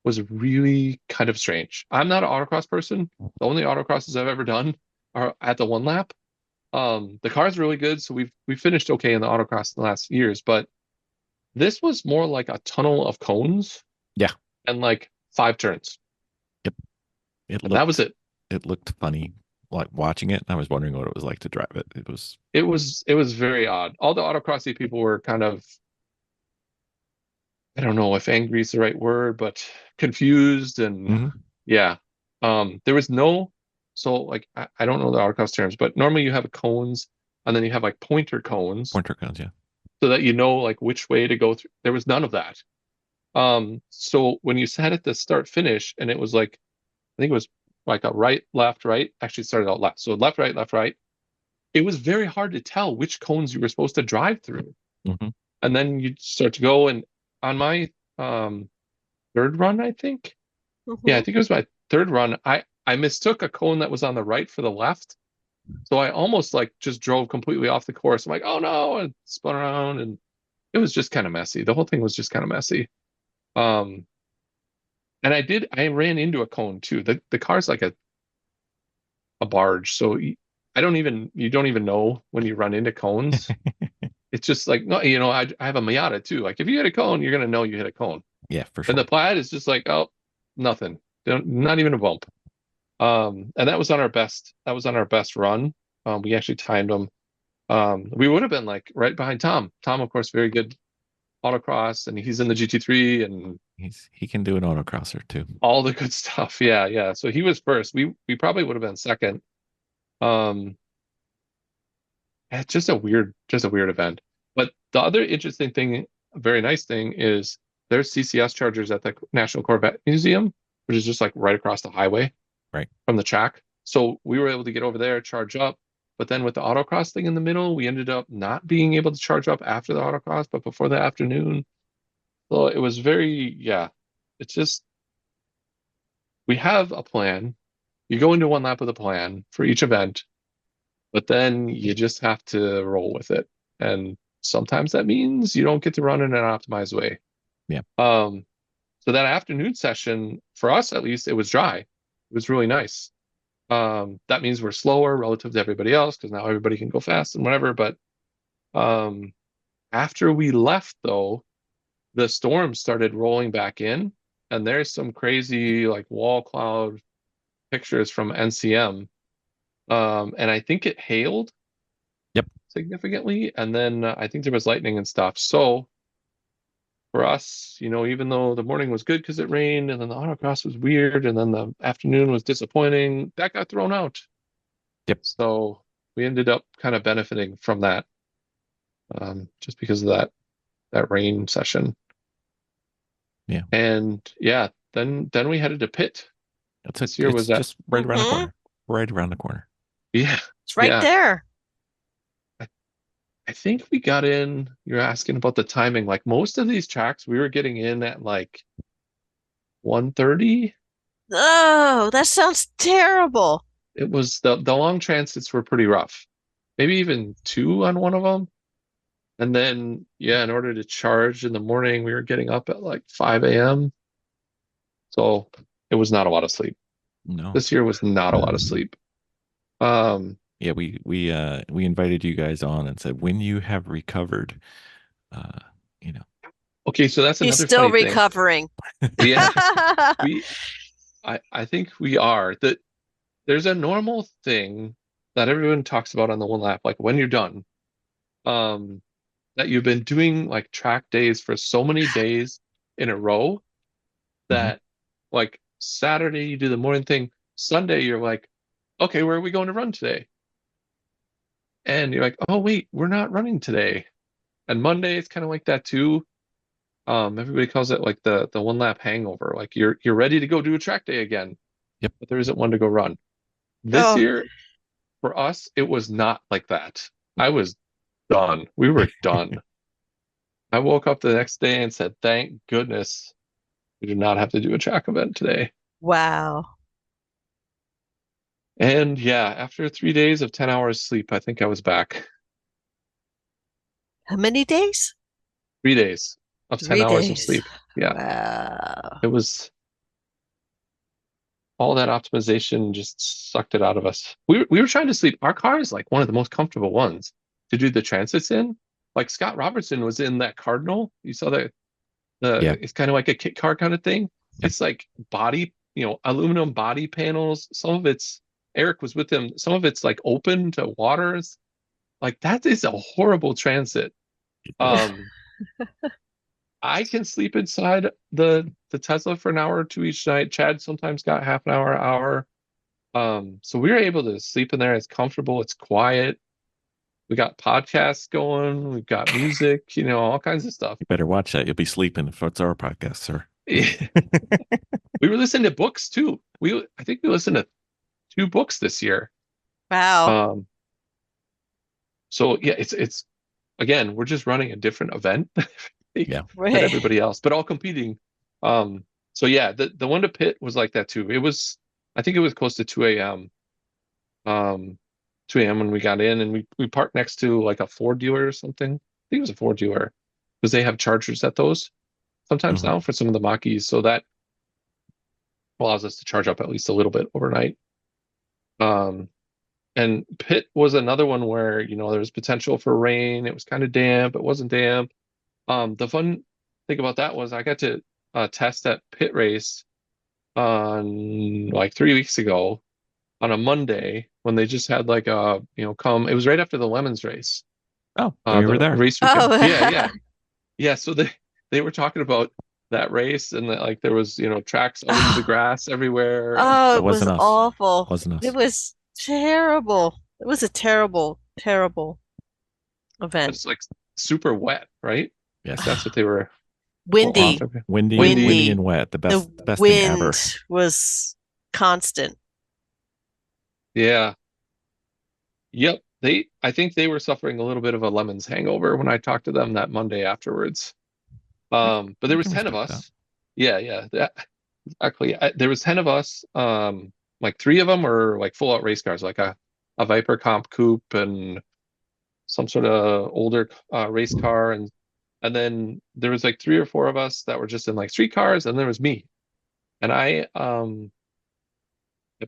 was really kind of strange. I'm not an autocross person. The only autocrosses I've ever done are at the one lap. The car's really good, so we finished okay in the autocross in the last years, but this was more like a tunnel of cones. Yeah. And like 5 turns. Yep. That was it. It looked funny, like watching it. I was wondering what it was like to drive it. It was very odd. All the autocrossy people were kind of, I don't know if angry is the right word, but confused and yeah. There was no, so like I don't know the autocross terms, but normally you have cones and then you have like pointer cones. Pointer cones, yeah. So that you know like which way to go through. There was none of that. So when you sat at the start finish and it was like, I think it was like a right, left, right. Actually, it started out left. So left, right, left, right. It was very hard to tell which cones you were supposed to drive through. And then you start to go, and on my 3rd run, I think. Yeah, I think it was my 3rd run. I mistook a cone that was on the right for the left. So I almost like just drove completely off the course. I'm like, oh no, and spun around, and it was just kind of messy. The whole thing was just kind of messy. And I ran into a cone too. The car's like a barge. So you don't even know when you run into cones. It's just like, no, I have a Miata too. Like if you hit a cone, you're going to know you hit a cone. Yeah, for sure. And the Plaid is just like, oh, nothing. Not even a bump. And that was on our best run. We actually timed them. We would have been like right behind Tom. Tom, of course, very good autocross, and he's in the GT3, and he can do an autocrosser too. All the good stuff. Yeah. So he was first. We probably would have been second. It's just a weird event. But the other interesting thing, a very nice thing, is there's CCS chargers at the National Corvette Museum, which is just like right across the highway, right from the track. So we were able to get over there, charge up. But then with the autocross thing in the middle, we ended up not being able to charge up after the autocross, but before the afternoon. So it was it's just, we have a plan. You go into one lap with a plan for each event, but then you just have to roll with it. And sometimes that means you don't get to run in an optimized way. Yeah. So that afternoon session, for us at least, it was dry. It was really nice. That means we're slower relative to everybody else because now everybody can go fast and whatever. But after we left, though, the storm started rolling back in, and there's some crazy like wall cloud pictures from NCM. And I think it hailed significantly, and then I think there was lightning and stuff. So for us, even though the morning was good because it rained, and then the autocross was weird, and then the afternoon was disappointing, that got thrown out. Yep. So we ended up kind of benefiting from that, just because of that rain session. Yeah. And then we headed to pit. This year was just right around the corner. Right around the corner. Yeah. It's right there. I think we got in, you're asking about the timing. Like most of these tracks, we were getting in at like 1:30. Oh, that sounds terrible. It was the long transits were pretty rough. Maybe even 2 on one of them. And then, in order to charge in the morning, we were getting up at like 5 a.m. So it was not a lot of sleep. No. This year was not a lot of sleep. Yeah, we invited you guys on and said, when you have recovered, Okay, so that's another He's still funny recovering. Yeah. I think we are. There's a normal thing that everyone talks about on the one lap, like when you're done, that you've been doing like track days for so many days in a row that like Saturday you do the morning thing, Sunday you're like, okay, where are we going to run today? And you're like, oh wait, we're not running today. And Monday it's kind of like that too. Everybody calls it like the one lap hangover. Like you're ready to go do a track day again. Yep. But there isn't one to go run. This Oh, year, for us, it was not like that. I was done. We were done. I woke up the next day and said, thank goodness we do not have to do a track event today. wow. And yeah, after 3 days of 10 hours sleep, I think I was back. How many days? 3 days of 10 Three hours of days. sleep. Yeah. Wow. It was all that optimization just sucked it out of us. We were trying to sleep. Our car is like one of the most comfortable ones to do the transits in. Like Scott Robertson was in that Cardinal. You saw that it's kind of like a kit car kind of thing. Yep. It's like body, aluminum body panels. Some of it's Eric was with him. Some of it's like open to waters. Like that is a horrible transit. I can sleep inside the Tesla for an hour or two each night. Chad sometimes got half an hour. So we were able to sleep in there. It's comfortable. It's quiet. We got podcasts going. We've got music, all kinds of stuff. You better watch that. You'll be sleeping if it's our podcast, sir. We were listening to books too. I think we listened to 2 books this year. Wow. So yeah, it's again, we're just running a different event Yeah. than everybody else, but all competing. So yeah, the one to Pitt was like that too. I think it was close to 2 a.m. 2 a.m. when we got in, and we parked next to like a Ford dealer or something. I think it was a Ford dealer because they have chargers at those sometimes now for some of the Mach-E's. So that allows us to charge up at least a little bit overnight. And Pitt was another one where, there was potential for rain. It was kind of damp. It wasn't damp. The fun thing about that was I got to test that Pitt race on like 3 weeks ago on a Monday when they just had like a, it was right after the Lemons race. Oh, we were there. Race weekend. Oh. Yeah. So they were talking about that race and that like there was, tracks all over the grass everywhere. Oh, it was wasn't us. awful. Wasn't us. It was terrible. It was a terrible, terrible event. It's like super wet, right? Yes. That's what they were. Windy. Windy and wet. The best thing ever. Wind was constant. Yeah. Yep. I think they were suffering a little bit of a Lemons hangover when I talked to them that Monday afterwards. But there was 10 of us. Yeah. Exactly. There was 10 of us. Like 3 of them were like full out race cars, like a Viper Comp Coupe and some sort of older race car, and then there was like 3 or 4 of us that were just in like street cars, and there was me, and I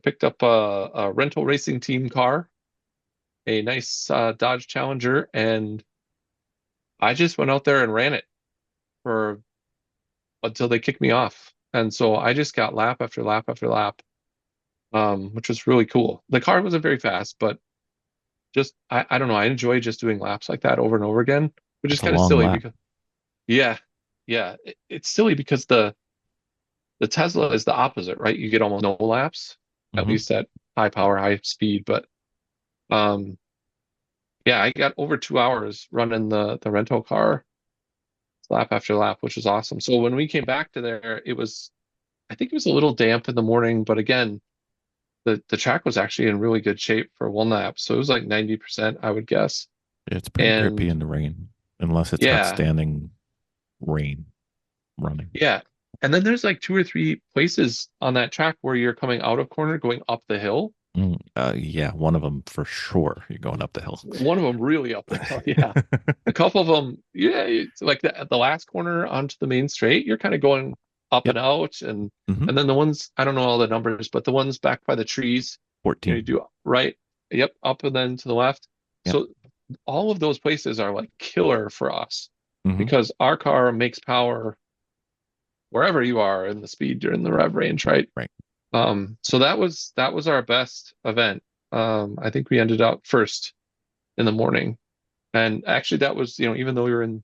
picked up a rental racing team car, a nice Dodge Challenger, and I just went out there and ran it until they kicked me off, and so I just got lap after lap after lap, which was really cool. The car wasn't very fast, but just I don't know. I enjoy just doing laps like that over and over again, which is kind of silly because it's silly because the Tesla is the opposite, right? You get almost no laps, at least at high power, high speed. But I got over 2 hours running the rental car lap after lap, which was awesome. So when we came back to there, I think it was a little damp in the morning, but again, the track was actually in really good shape for one lap. So it was like 90%, I would guess. It's pretty grippy in the rain, unless it's outstanding rain running. Yeah. And then there's like 2 or 3 places on that track where you're coming out of corner, going up the hill. One of them for sure. You're going up the hill. One of them really up the hill. Yeah. A couple of them, it's like the last corner onto the main straight, you're kind of going up and out, and then the ones, I don't know all the numbers, but the ones back by the trees, 14. you do right, up and then to the left. So all of those places are like killer for us because our car makes power wherever you are in the speed during the rev range, right? Right. So that was our best event. I think we ended up first in the morning. And actually that was, even though we were in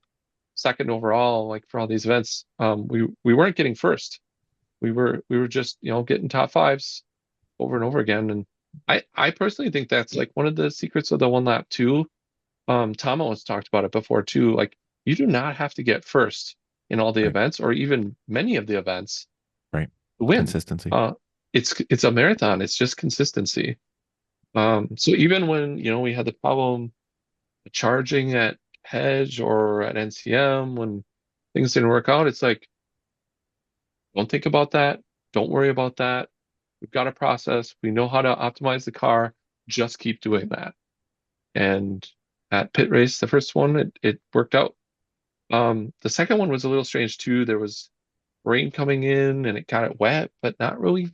second overall, like for all these events, we weren't getting first. We were just, getting top fives over and over again. And I personally think that's like one of the secrets of the one lap too. Tom has talked about it before too. Like you do not have to get first in all the Right. events or even many of the events Right. to win. Consistency. It's a marathon. It's just consistency. So even when, we had the problem charging at Hedge or at NCM when things didn't work out, it's like, don't think about that. Don't worry about that. We've got a process. We know how to optimize the car. Just keep doing that. And at pit race, the first one, it worked out. The second one was a little strange too. There was rain coming in and it got it wet, but not really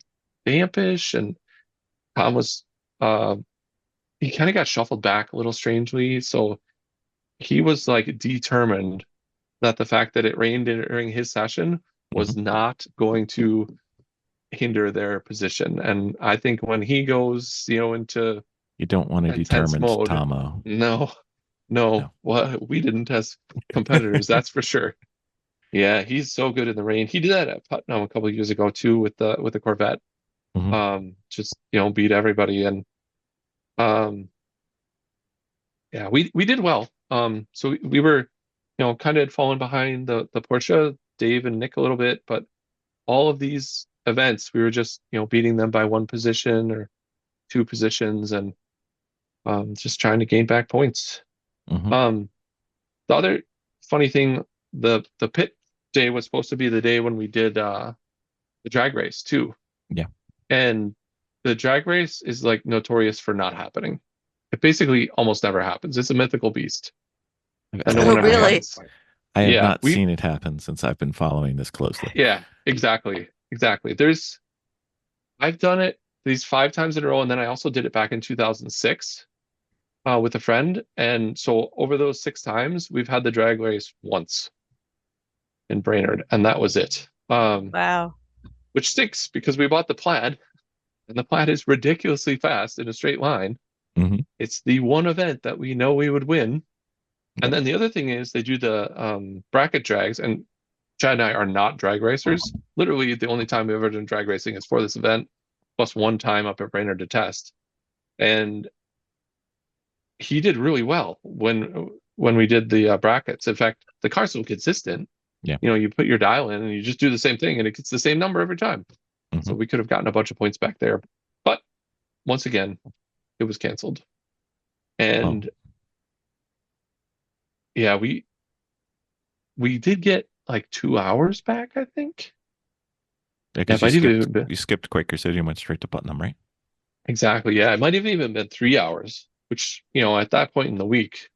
dampish. And Tom was, he kind of got shuffled back a little strangely. So he was like determined that the fact that it rained during his session was not going to hinder their position. And I think when he goes, into you don't want a intense determined mode, Tomo. No, what we didn't as competitors, that's for sure. Yeah, he's so good in the rain. He did that at Putnam a couple of years ago too with the Corvette. Just beat everybody and yeah, we did well. So we were kind of had fallen behind the Porsche, Dave and Nick a little bit, but all of these events we were just beating them by one position or two positions and just trying to gain back points. The other funny thing, the pit day was supposed to be the day when we did the drag race too. Yeah. And the drag race is like notorious for not happening. It basically almost never happens. It's a mythical beast. And no one ever really? happens. I have not seen it happen since I've been following this closely. Yeah, exactly. I've done it these 5 times in a row, and then I also did it back in 2006 with a friend. And so over those 6 times, we've had the drag race once in Brainerd, and that was it. Wow. Which stinks because we bought the Plaid, and the Plaid is ridiculously fast in a straight line. It's the one event that we know we would win. And then the other thing is they do the bracket drags, and Chad and I are not drag racers. Literally, the only time we've ever done drag racing is for this event, plus one time up at Brainerd to test. And he did really well when we did the brackets. In fact, the car's so consistent. Yeah. You put your dial in and you just do the same thing, and it gets the same number every time. So we could have gotten a bunch of points back there, but once again, it was canceled. And yeah, we did get like 2 hours back, I think. Yeah, because you skipped Quaker City and went straight to Putnam, right? Exactly. Yeah, it might have even been 3 hours, which, at that point in the week,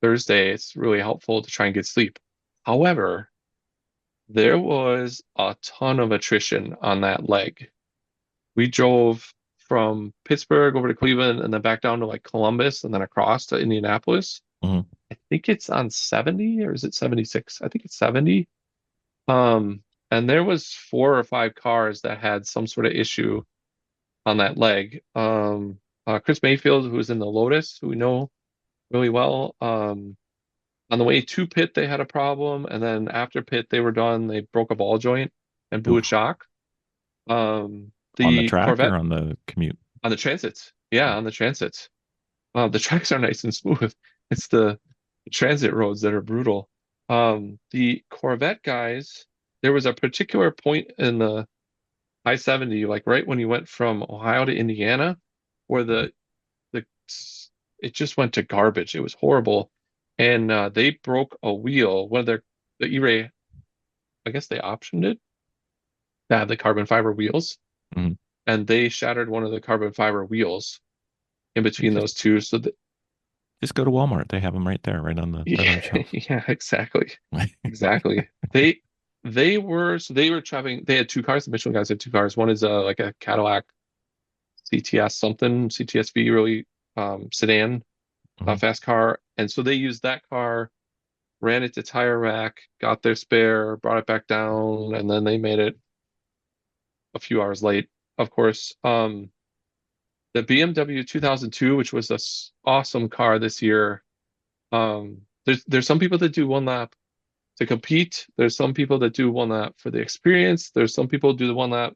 Thursday, it's really helpful to try and get sleep. However, there was a ton of attrition on that leg. We drove from Pittsburgh over to Cleveland and then back down to like Columbus and then across to Indianapolis. I think it's on 70 or is it 76? I think it's 70. And there was 4 or 5 cars that had some sort of issue on that leg. Chris Mayfield, who was in the Lotus, who we know really well. On the way to pit, they had a problem, and then after pit, they were done. They broke a ball joint and blew a shock. On the track Corvette, or on the commute? On the transits. Yeah, on the transits. The tracks are nice and smooth. It's the transit roads that are brutal. The Corvette guys, there was a particular point in the I-70, like right when you went from Ohio to Indiana, where it just went to garbage. It was horrible. And they broke a wheel. The E-Ray, I guess they optioned it to have the carbon fiber wheels. And they shattered one of the carbon fiber wheels in between those two. So just go to Walmart. They have them right there, right on the shelf. Yeah, exactly. Exactly. They were traveling. They had 2 cars. The Michelin guys had 2 cars. One is like a Cadillac CTSV, really sedan, fast car. And so they used that car, ran it to tire rack, got their spare, brought it back down, and then they made it a few hours late, of course. the BMW 2002, which was this awesome car this year. There's some people that do one lap to compete. There's some people that do one lap for the experience. There's some people who do the one lap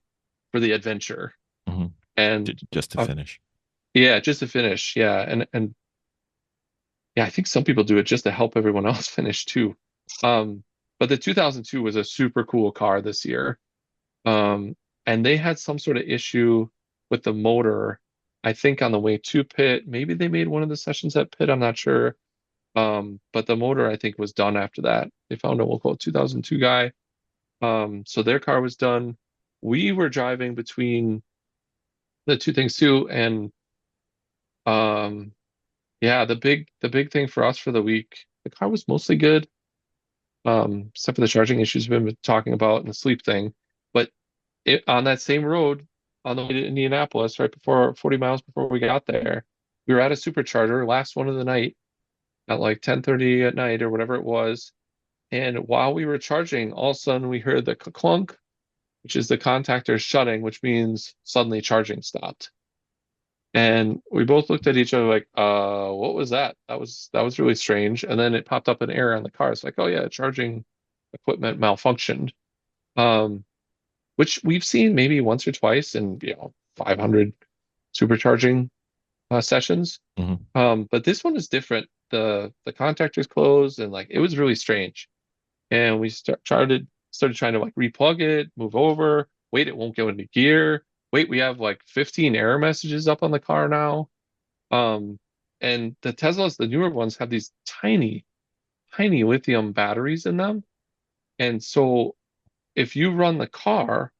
for the adventure. Mm-hmm. And just to finish. Yeah, just to finish. Yeah, and yeah, I think some people do it just to help everyone else finish too. But the 2002 was a super cool car this year. And they had some sort of issue with the motor, I think on the way to pit. Maybe they made one of the sessions at pit, I'm not sure. But the motor, I think, was done after that. They found a local 2002 guy. So their car was done. We were driving between the two things too, and yeah, the big thing for us for the week, the car was mostly good, except for the charging issues we've been talking about and the sleep thing. But on that same road, on the way to Indianapolis, right before 40 miles before we got there, we were at a supercharger, last one of the night, at like 10:30 at night or whatever it was. And while we were charging, all of a sudden we heard the clunk, which is the contactor shutting, which means suddenly charging stopped. And we both looked at each other like, what was that? That was really strange. And then it popped up an error on the car. It's like, oh yeah, charging equipment malfunctioned. Which we've seen maybe once or twice in 500 supercharging sessions. But this one is different. The contactors closed and like it was really strange. And we started trying to like replug it, move over, wait, it won't go into gear. Wait, we have like 15 error messages up on the car now. And the Teslas, the newer ones, have these tiny, tiny lithium batteries in them. And so if you run the car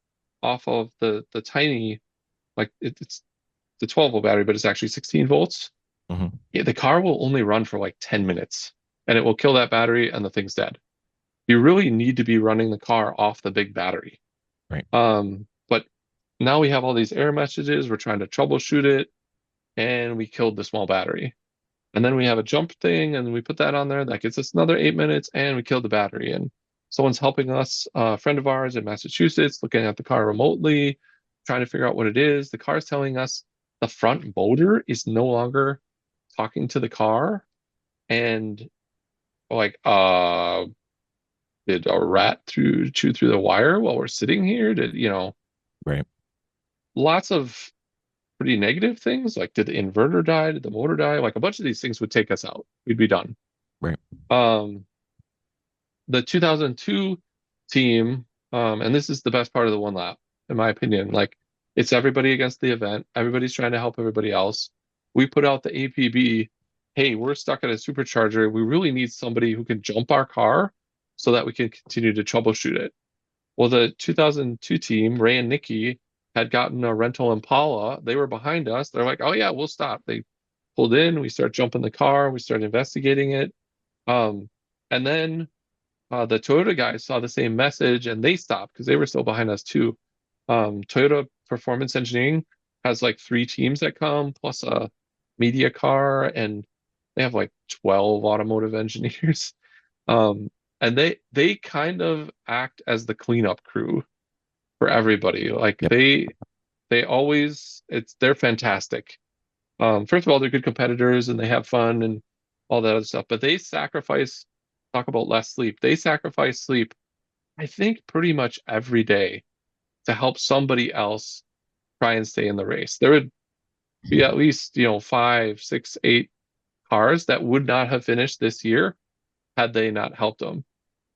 off of the tiny, like it's the 12 volt battery, but it's actually 16 volts. Yeah, the car will only run for like 10 minutes and it will kill that battery and the thing's dead. You really need to be running the car off the big battery. Right. But now we have all these error messages. We're trying to troubleshoot it and we killed the small battery. And then we have a jump thing and we put that on there. That gets us another 8 minutes and we killed the battery. And someone's helping us, a friend of ours in Massachusetts, looking at the car remotely, trying to figure out what it is. The car's telling us the front motor is no longer talking to the car. And like, did a rat chew through the wire while we're sitting here? Right. Lots of pretty negative things. Like, did the inverter die? Did the motor die? Like a bunch of these things would take us out. We'd be done. Right. The 2002 team, and this is the best part of the one lap, in my opinion. Like, it's everybody against the event. Everybody's trying to help everybody else. We put out the APB. Hey, we're stuck at a supercharger. We really need somebody who can jump our car so that we can continue to troubleshoot it. Well, the 2002 team, Ray and Nikki, had gotten a rental Impala. They were behind us. They're like, oh yeah, we'll stop. They pulled in. We start jumping the car. We start investigating it. And then the Toyota guys saw the same message and they stopped because they were still behind us too. Toyota Performance Engineering has like 3 teams that come plus a media car, and they have like 12 automotive engineers. And they kind of act as the cleanup crew for everybody. Like Yep. they always they're fantastic. First of all, they're good competitors and they have fun and all that other stuff, but they sacrifice, talk about less sleep. They sacrifice sleep, I think, pretty much every day to help somebody else try and stay in the race. There would be at least, 5, 6, 8 cars that would not have finished this year had they not helped them.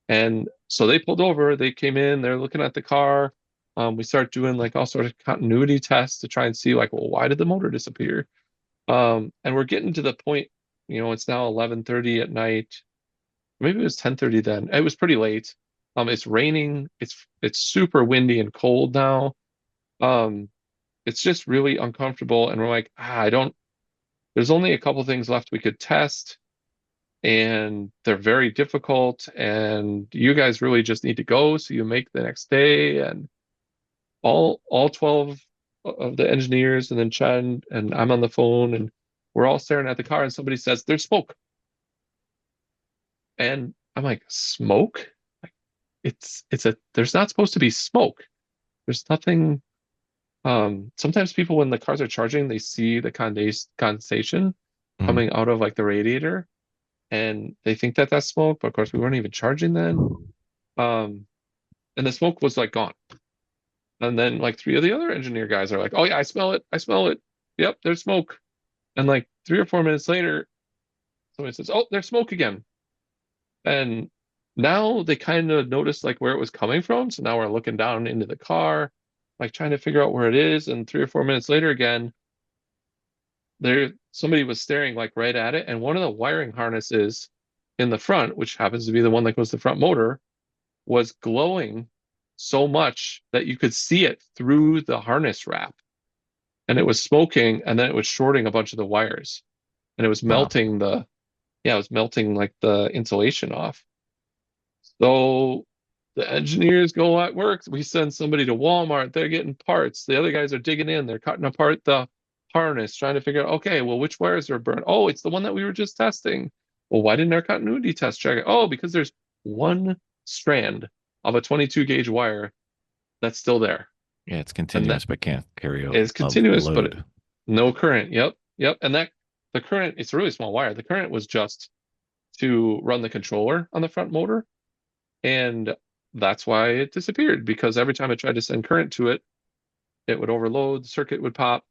And so they pulled over, they came in, they're looking at the car. We start doing like all sorts of continuity tests to try and see like, well, why did the motor disappear? And we're getting to the point, it's now 11:30 at night. Maybe it was 10:30 then. It was pretty late. It's raining. It's super windy and cold now. It's just really uncomfortable. And we're like, there's only a couple things left we could test. And they're very difficult. And you guys really just need to go. So you make the next day. And all 12 of the engineers and then Chad and I'm on the phone and we're all staring at the car and somebody says, there's smoke. And I'm like, smoke? Like, there's not supposed to be smoke. There's nothing Sometimes people, when the cars are charging, they see the condensation Mhm. coming out of like the radiator, and they think that that's smoke, but of course we weren't even charging then. And the smoke was like gone. And then like three of the other engineer guys are like, "Oh yeah, I smell it. I smell it. Yep, there's smoke." And like 3 or 4 minutes later, somebody says, "Oh, there's smoke again." And now they kind of noticed like where it was coming from. So now we're looking down into the car, like trying to figure out where it is. And 3 or 4 minutes later again, somebody was staring like right at it. And one of the wiring harnesses in the front, which happens to be the one that goes to the front motor, was glowing so much that you could see it through the harness wrap. And it was smoking, and then it was shorting a bunch of the wires. And it was Wow. melting it was melting like the insulation off. So the engineers go at work. We send somebody to Walmart. They're getting parts. The other guys are digging in. They're cutting apart the harness, trying to figure out, okay, well, which wires are burnt? Oh, it's the one that we were just testing. Well, why didn't our continuity test check it? Oh, because there's one strand of a 22 gauge wire that's still there. Yeah, it's And that continuous, but can't carry is a continuous, but load. no current. Yep. Yep. And the current, it's a really small wire. The current was just to run the controller on the front motor. And that's why it disappeared, because every time I tried to send current to it, it would overload, the circuit would pop,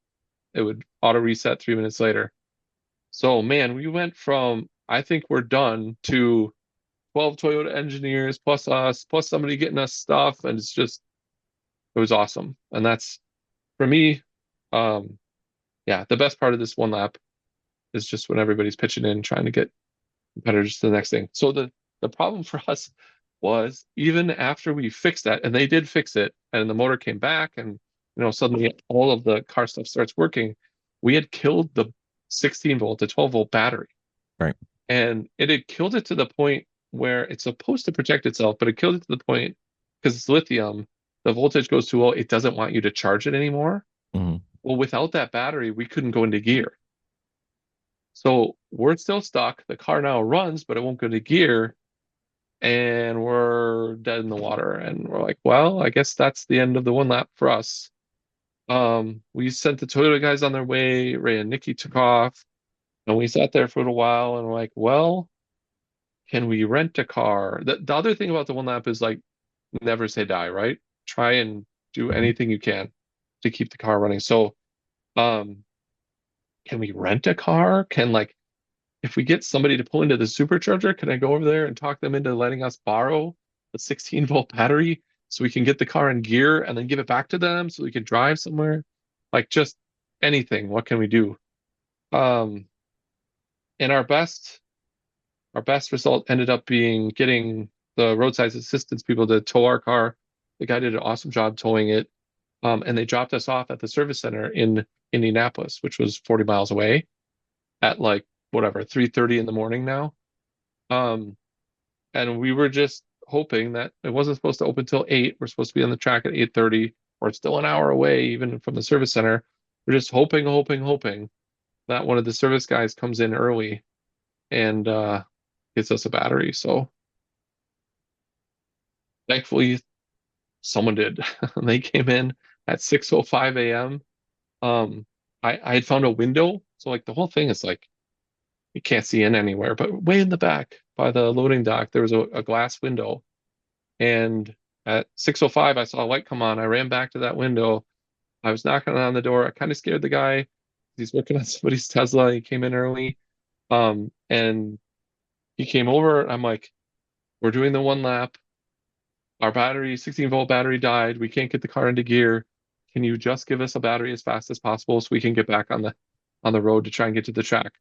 it would auto reset 3 minutes later. So man, we went from I think we're done to 12 Toyota engineers plus us, plus somebody getting us stuff, and it was awesome. And that's for me, um, yeah, the best part of this one lap is just when everybody's pitching in, trying to get competitors to the next thing. So the problem for us was even after we fixed that, and they did fix it, and the motor came back, and suddenly all of the car stuff starts working. We had killed the 16 volt to 12 volt battery, Right. and it had killed it to the point where it's supposed to protect itself, but it killed it to the point because it's lithium. The voltage goes too low; it doesn't want you to charge it anymore. Mhm. Well, without that battery, we couldn't go into gear. So we're still stuck. The car now runs, but it won't go into gear, and we're dead in the water. And we're like, well, I guess that's the end of the one lap for us. We sent the Toyota guys on their way. Ray and Nikki took off, and we sat there for a little while, and we're like, well, can we rent a car? The other thing about the one lap is like, never say die, right? Try and do Mhm. anything you can to keep the car running. So, um, can we rent a car? Can like if we get somebody to pull into the supercharger, can I go over there and talk them into letting us borrow the 16-volt battery so we can get the car in gear and then give it back to them so we can drive somewhere? Like just anything. What can we do? Um, and our best result ended up being getting the roadside assistance people to tow our car. The guy did an awesome job towing it. And they dropped us off at the service center in Indianapolis, which was 40 miles away at like whatever 3:30 in the morning now. Um, and we were just hoping that it wasn't supposed to open till 8. We're supposed to be on the track at 8:30, or it's still an hour away even from the service center. We're just hoping that one of the service guys comes in early and gets us a battery. So thankfully someone did. They came in at 6:05 a.m. I had found a window, so like the whole thing is like you can't see in anywhere, but way in the back by the loading dock there was a glass window. And at 6:05, I saw a light come on. I ran back to that window. I was knocking on the door. I kind of scared the guy. He's working on somebody's Tesla. He came in early. And he came over. I'm like, we're doing the one lap. Our battery, 16-volt battery died. We can't get the car into gear. Can you just give us a battery as fast as possible so we can get back on the road to try and get to the track?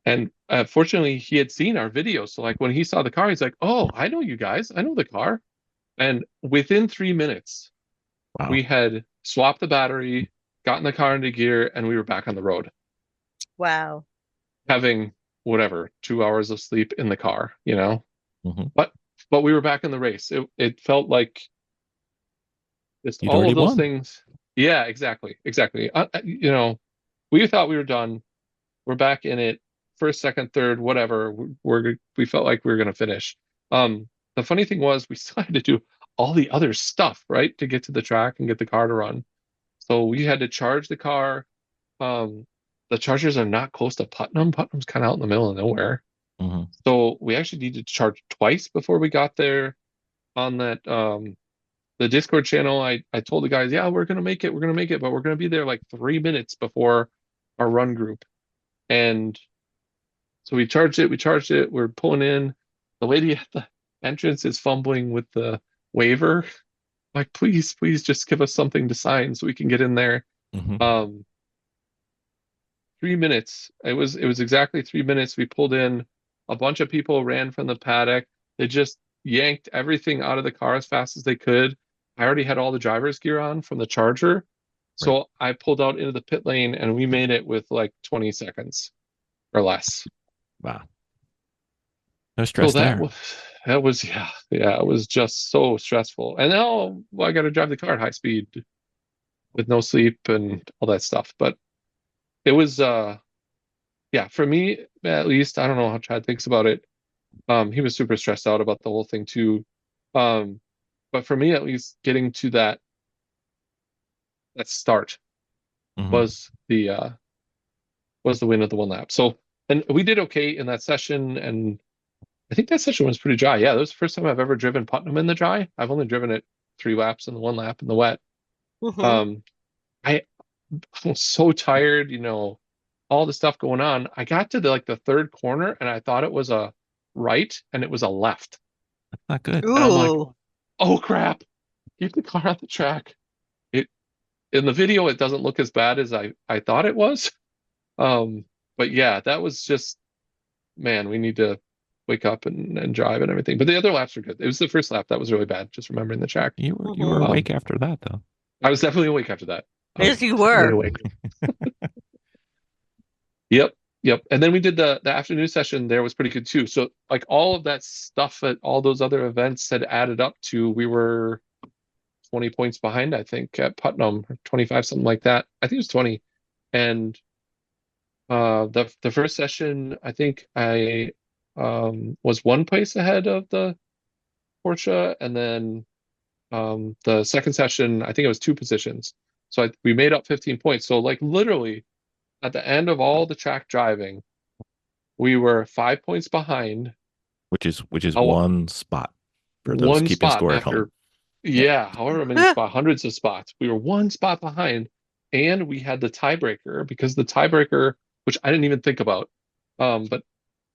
And fortunately, he had seen our video. So like when he saw the car, he's like, "Oh, I know you guys. I know the car." And within 3 minutes, Wow. we had swapped the battery, gotten the car into gear, and we were back on the road, Wow. having whatever 2 hours of sleep in the car, Mhm. But we were back in the race. It felt like just You'd all already of those won. things. Yeah, exactly, exactly. We thought we were done. We're back in it, first, second, third, whatever. We felt like we were going to finish. The funny thing was we still had to do all the other stuff, right, to get to the track and get the car to run. So we had to charge the car. The chargers are not close to Putnam. Putnam's kind of out in the middle of nowhere. Mm-hmm. So we actually needed to charge twice before we got there. On that the Discord channel, I told the guys, yeah, we're gonna make it, but we're gonna be there like 3 minutes before our run group. And so we charged it, we're pulling in. The lady at the entrance is fumbling with the waiver. Like, please just give us something to sign so we can get in there. Mm-hmm. 3 minutes. It was exactly 3 minutes. We pulled in, a bunch of people ran from the paddock. They just yanked everything out of the car as fast as they could. I already had all the driver's gear on from the charger. So Right. I pulled out into the pit lane and we made it with like 20 seconds or less. Wow. No stress So there. that was yeah, it was just so stressful. And now I got to drive the car at high speed with no sleep and all that stuff. But it was yeah, for me at least, I don't know how Chad thinks about it. He was super stressed out about the whole thing too. But for me at least, getting to that start Mm-hmm. was the win of the one lap. So, and we did okay in that session, and I think that session was pretty dry. Yeah, that was the first time I've ever driven Putnam in the dry. I've only driven it 3 laps and the one lap in the wet. Mm-hmm. I was so tired, all the stuff going on. I got to the third corner and I thought it was a right and it was a left. Not good. And I'm like, Ooh. oh crap, keep the car on the track. It In the video it doesn't look as bad as I thought it was. But yeah, that was just, man, we need to wake up and drive and everything. But the other laps were good. It was the first lap that was really bad, just remembering the track. You were Mm-hmm. awake after that though. I was definitely awake after that. Yes, you Definitely were. awake. Yep. And then we did the afternoon session there was pretty good too. So like all of that stuff at all those other events had added up to, we were 20 points behind, I think, at Putnam, or 25, something like that. I think it was 20. And the first session, I think I was one place ahead of the Porsche, and then the second session, I think it was 2 positions. So we made up 15 points. So like literally at the end of all the track driving, we were 5 points behind, Which is Oh, one spot for those one keeping spot score at home. after, Yeah. however many spots, hundreds of spots. We were one spot behind, and we had the tiebreaker, because the tiebreaker, which I didn't even think about, but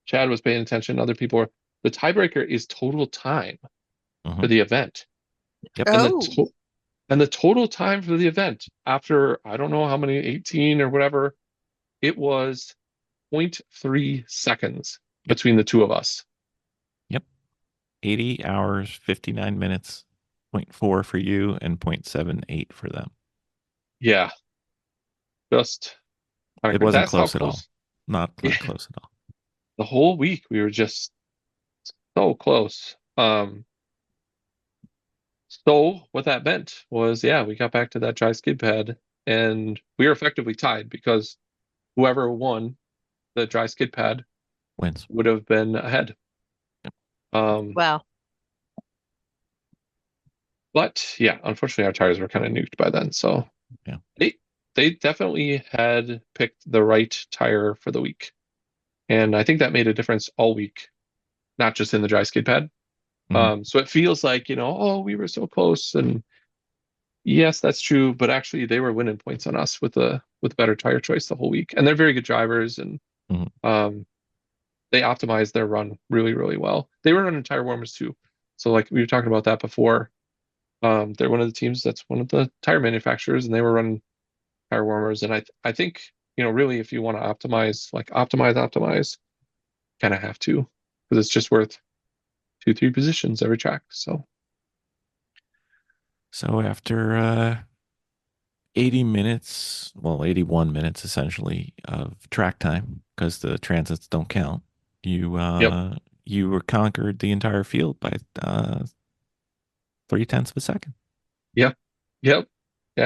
Chad was paying attention, other people were, the tiebreaker is total time for Mhm. the event. Yep. Oh. And the total time for the event, after I don't know how many, 18 or whatever, it was 0.3 seconds Yep. between the two of us. Yep. 80 hours, 59 minutes, 0.4 for you and 0.78 for them. Yeah. Just, It wasn't that's how close at all. Not Yeah. close at all. The whole week we were just so close. So what that meant was, yeah, we got back to that dry skid pad and we were effectively tied, because whoever won the dry skid pad Wins. would have been ahead. Wow. But yeah, unfortunately our tires were kind of nuked by then. So Yeah. They definitely had picked the right tire for the week. And I think that made a difference all week, not just in the dry skid pad. Mhm. So it feels like, oh, we were so close, and yes, that's true, but actually they were winning points on us with better tire choice the whole week. And they're very good drivers, and Mhm. they optimized their run really, really well. They were running tire warmers too. So like we were talking about that before. They're one of the teams that's one of the tire manufacturers, and they were running tire warmers. And I think, really, if you want to optimize, kind of have to, because it's just worth 2-3 positions every track. So after 80 minutes, well, 81 minutes essentially of track time, because the transits don't count, Yep. you were conquered the entire field by 0.3 of a second. Yep. Yeah,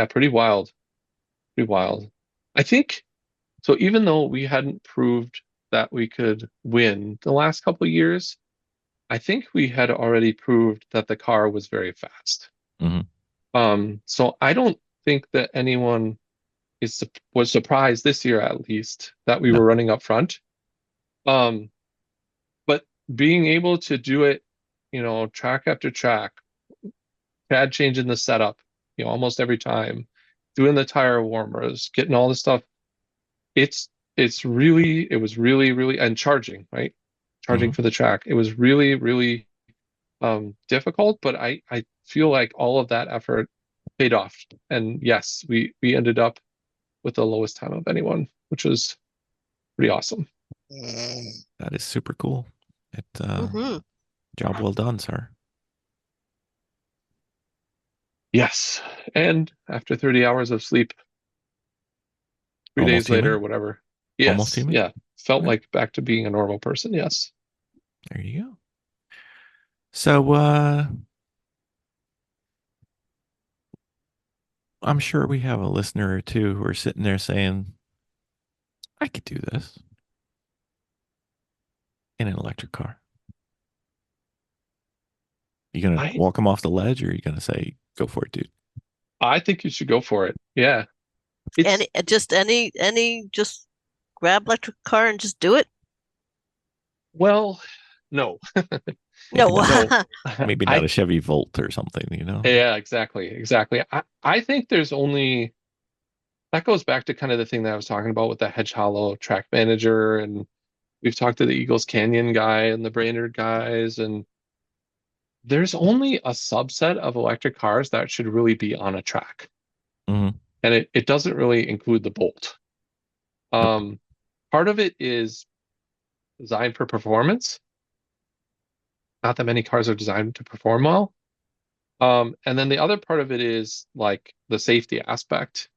pretty wild. Pretty wild. I think so. Even though we hadn't proved that we could win the last couple of years, I think we had already proved that the car was very fast. Mhm. So I don't think that anyone was surprised this year, at least, that we No. were running up front. But being able to do it, track after track, pad changing the setup, almost every time, doing the tire warmers, getting all the stuff. It was really, really, and charging, right? Charging for the track. It was really, really difficult, but I feel like all of that effort paid off. And yes, we ended up with the lowest time of anyone, which was pretty awesome. That is super cool. Mhm. Job well done, sir. Yes. And after 30 hours of sleep, 3 Almost days later, human? whatever. Almost Yes. human? Yeah. Felt Yeah. like back to being a normal person. Yes. There you go. So I'm sure we have a listener or two who are sitting there saying, I could do this in an electric car. You gonna walk them off the ledge, or are you gonna say, go for it, dude? I think you should go for it. Yeah. Just grab electric car and just do it. Well, no. No. No. Maybe not a Chevy Volt or something, Yeah, exactly. I think there's only, that goes back to kind of the thing that I was talking about with the Hedge Hollow track manager, and we've talked to the Eagles Canyon guy and the Brainerd guys, and there's only a subset of electric cars that should really be on a track. Mm-hmm. And it doesn't really include the Bolt. Part of it is designed for performance. Not that many cars are designed to perform well. And then the other part of it is like the safety aspect.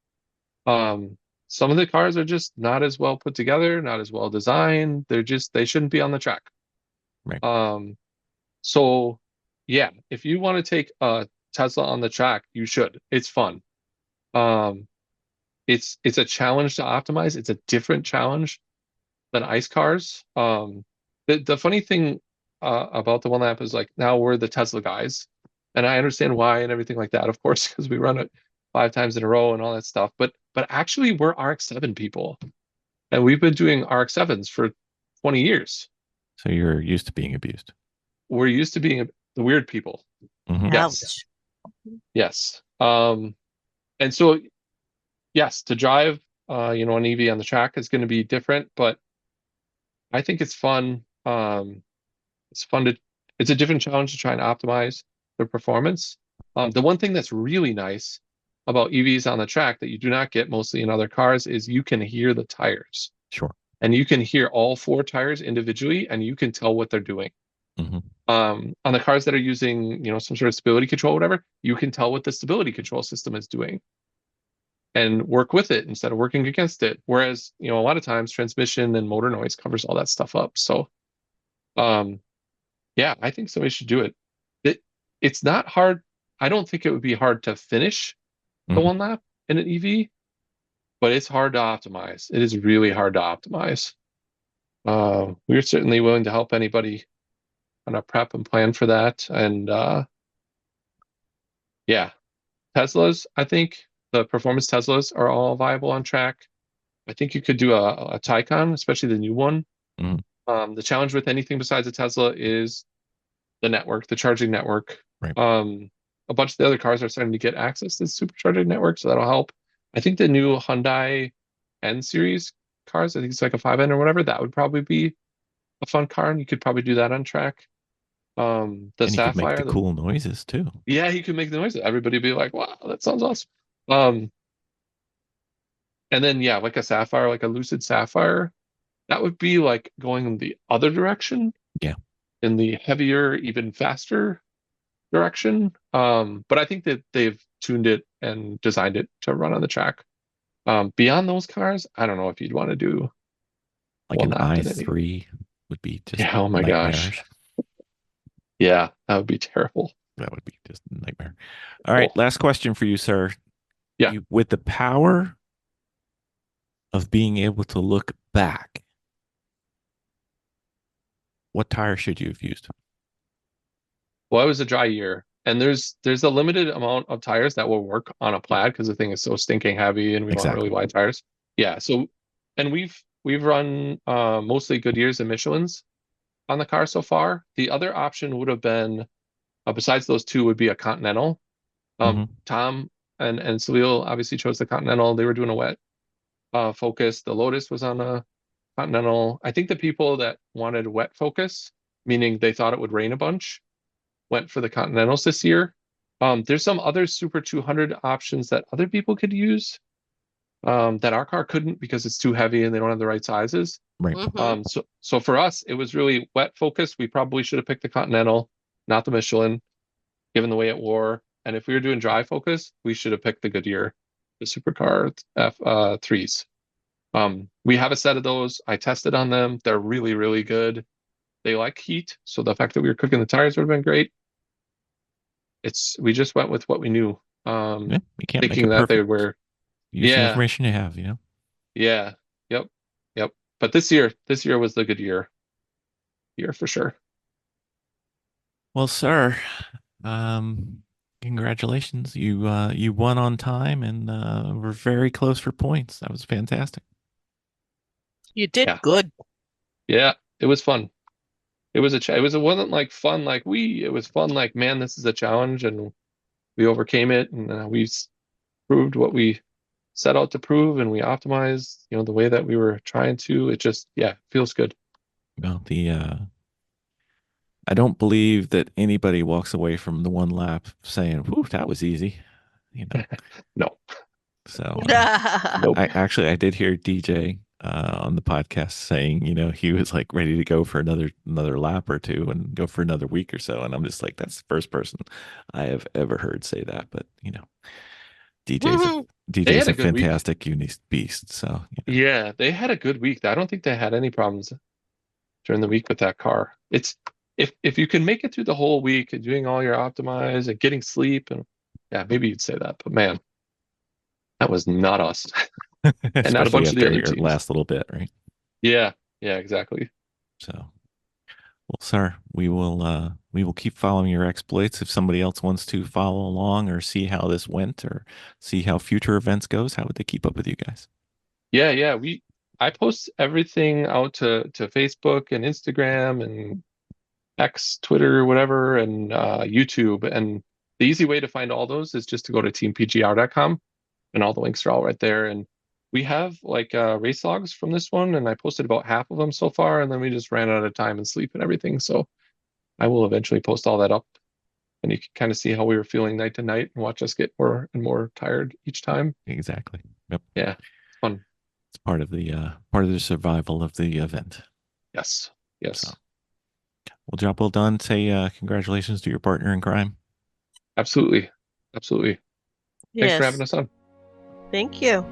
Some of the cars are just not as well put together, not as well designed. They shouldn't be on the track. Right. So yeah, if you want to take a Tesla on the track, you should. It's fun. It's a challenge to optimize. It's a different challenge than ICE cars. The funny thing about the One Lap is like now we're the Tesla guys, and I understand why and everything like that, of course, because we run it 5 times in a row and all that stuff. But actually, we're RX-7 people, and we've been doing RX-7s for 20 years. So you're used to being abused. We're used to being the weird people. Mm-hmm. Yes. Yes. And so, yes, to drive, an EV on the track is going to be different, but I think it's fun. It's a different challenge to try and optimize the performance. The one thing that's really nice about EVs on the track that you do not get mostly in other cars is you can hear the tires. Sure. And you can hear all 4 tires individually, and you can tell what they're doing. Mm-hmm. On the cars that are using, some sort of stability control, whatever, you can tell what the stability control system is doing and work with it instead of working against it. Whereas, a lot of times transmission and motor noise covers all that stuff up. So, yeah, I think somebody should do it. It's not hard. I don't think it would be hard to finish the One Lap in an EV, but it's hard to optimize. It is really hard to optimize. We're certainly willing to help anybody kind of prep and plan for that. And yeah, Teslas, I think the performance Teslas are all viable on track. I think you could do a Taycan, especially the new one. The challenge with anything besides a Tesla is the network, the charging network. Right. A bunch of the other cars are starting to get access to the supercharging network, so that'll help. I think the new Hyundai N series cars, I think it's like a 5N or whatever, that would probably be a fun car, and you could probably do that on track. The and Sapphire, you could make the cool noises too. Yeah, you can make the noises. Everybody be like, "Wow, that sounds awesome." And then yeah, like a Sapphire, like a Lucid Sapphire, that would be like going in the other direction. Yeah. In the heavier, even faster direction. But I think that they've tuned it and designed it to run on the track. Beyond those cars, I don't know if you'd want to do like an i3 would be just oh my gosh. Yeah, that would be terrible. That would be just a nightmare. All right, last question for you, sir. Yeah. With the power of being able to look back, what tire should you have used? Well, it was a dry year, And there's a limited amount of tires that will work on a Plaid because the thing is so stinking heavy and we want really wide tires. Yeah. So, and we've run mostly Goodyears and Michelin's on the car so far. The other option would have been, besides those two, would be a Continental. Tom and Salil obviously chose the Continental. They were doing a wet focus. The Lotus was on a Continental. I think the people that wanted wet focus, meaning they thought it would rain a bunch, went for the Continentals this year. There's some other Super 200 options that other people could use that our car couldn't because it's too heavy and they don't have the right sizes. Right. So for us, it was really wet focus. We probably should have picked the Continental, not the Michelin, given the way it wore. And if we were doing dry focus, we should have picked the Goodyear, the Supercar F3s. We have a set of those. I tested on them. They're really, really good. They like heat, so the fact that we were cooking the tires would have been great. We just went with what we knew. You can't thinking make it that they perfect. were. Use the information you have, Yeah. Yep. But this year was the good year for sure. Well, sir, congratulations. You won on time and were very close for points. That was fantastic. You did good. Yeah, it was fun. It wasn't like fun like it was fun like, man, this is a challenge and we overcame it and we proved what we set out to prove and we optimized, the way that we were trying to. It just, feels good. Well, I don't believe that anybody walks away from the one lap saying, "Whew, that was easy." No. So nope. I did hear DJ on the podcast saying, he was like ready to go for another lap or two and go for another week or so. And I'm just like, that's the first person I have ever heard say that. But DJ's a fantastic, unique beast. So yeah, they had a good week. I don't think they had any problems during the week with that car. It's if you can make it through the whole week and doing all your optimize and getting sleep and maybe you'd say that. But man, that was not us. And not a bunch of the other teams. Last little bit, right? Yeah, exactly. So, well, sir, we will keep following your exploits. If somebody else wants to follow along or see how this went or see how future events goes, how would they keep up with you guys? Yeah. I post everything out to Facebook and Instagram and X, Twitter, whatever, and YouTube. And the easy way to find all those is just to go to teampgr.com and all the links are all right there. And we have like race logs from this one, and I posted about half of them so far, and then we just ran out of time and sleep and everything. So I will eventually post all that up, and you can kind of see how we were feeling night to night and watch us get more and more tired each time. Exactly. Yep. Yeah, it's fun. It's part of the survival of the event. Yes. So, well, job well done. Say congratulations to your partner in crime. Absolutely. Yes. Thanks for having us on. Thank you.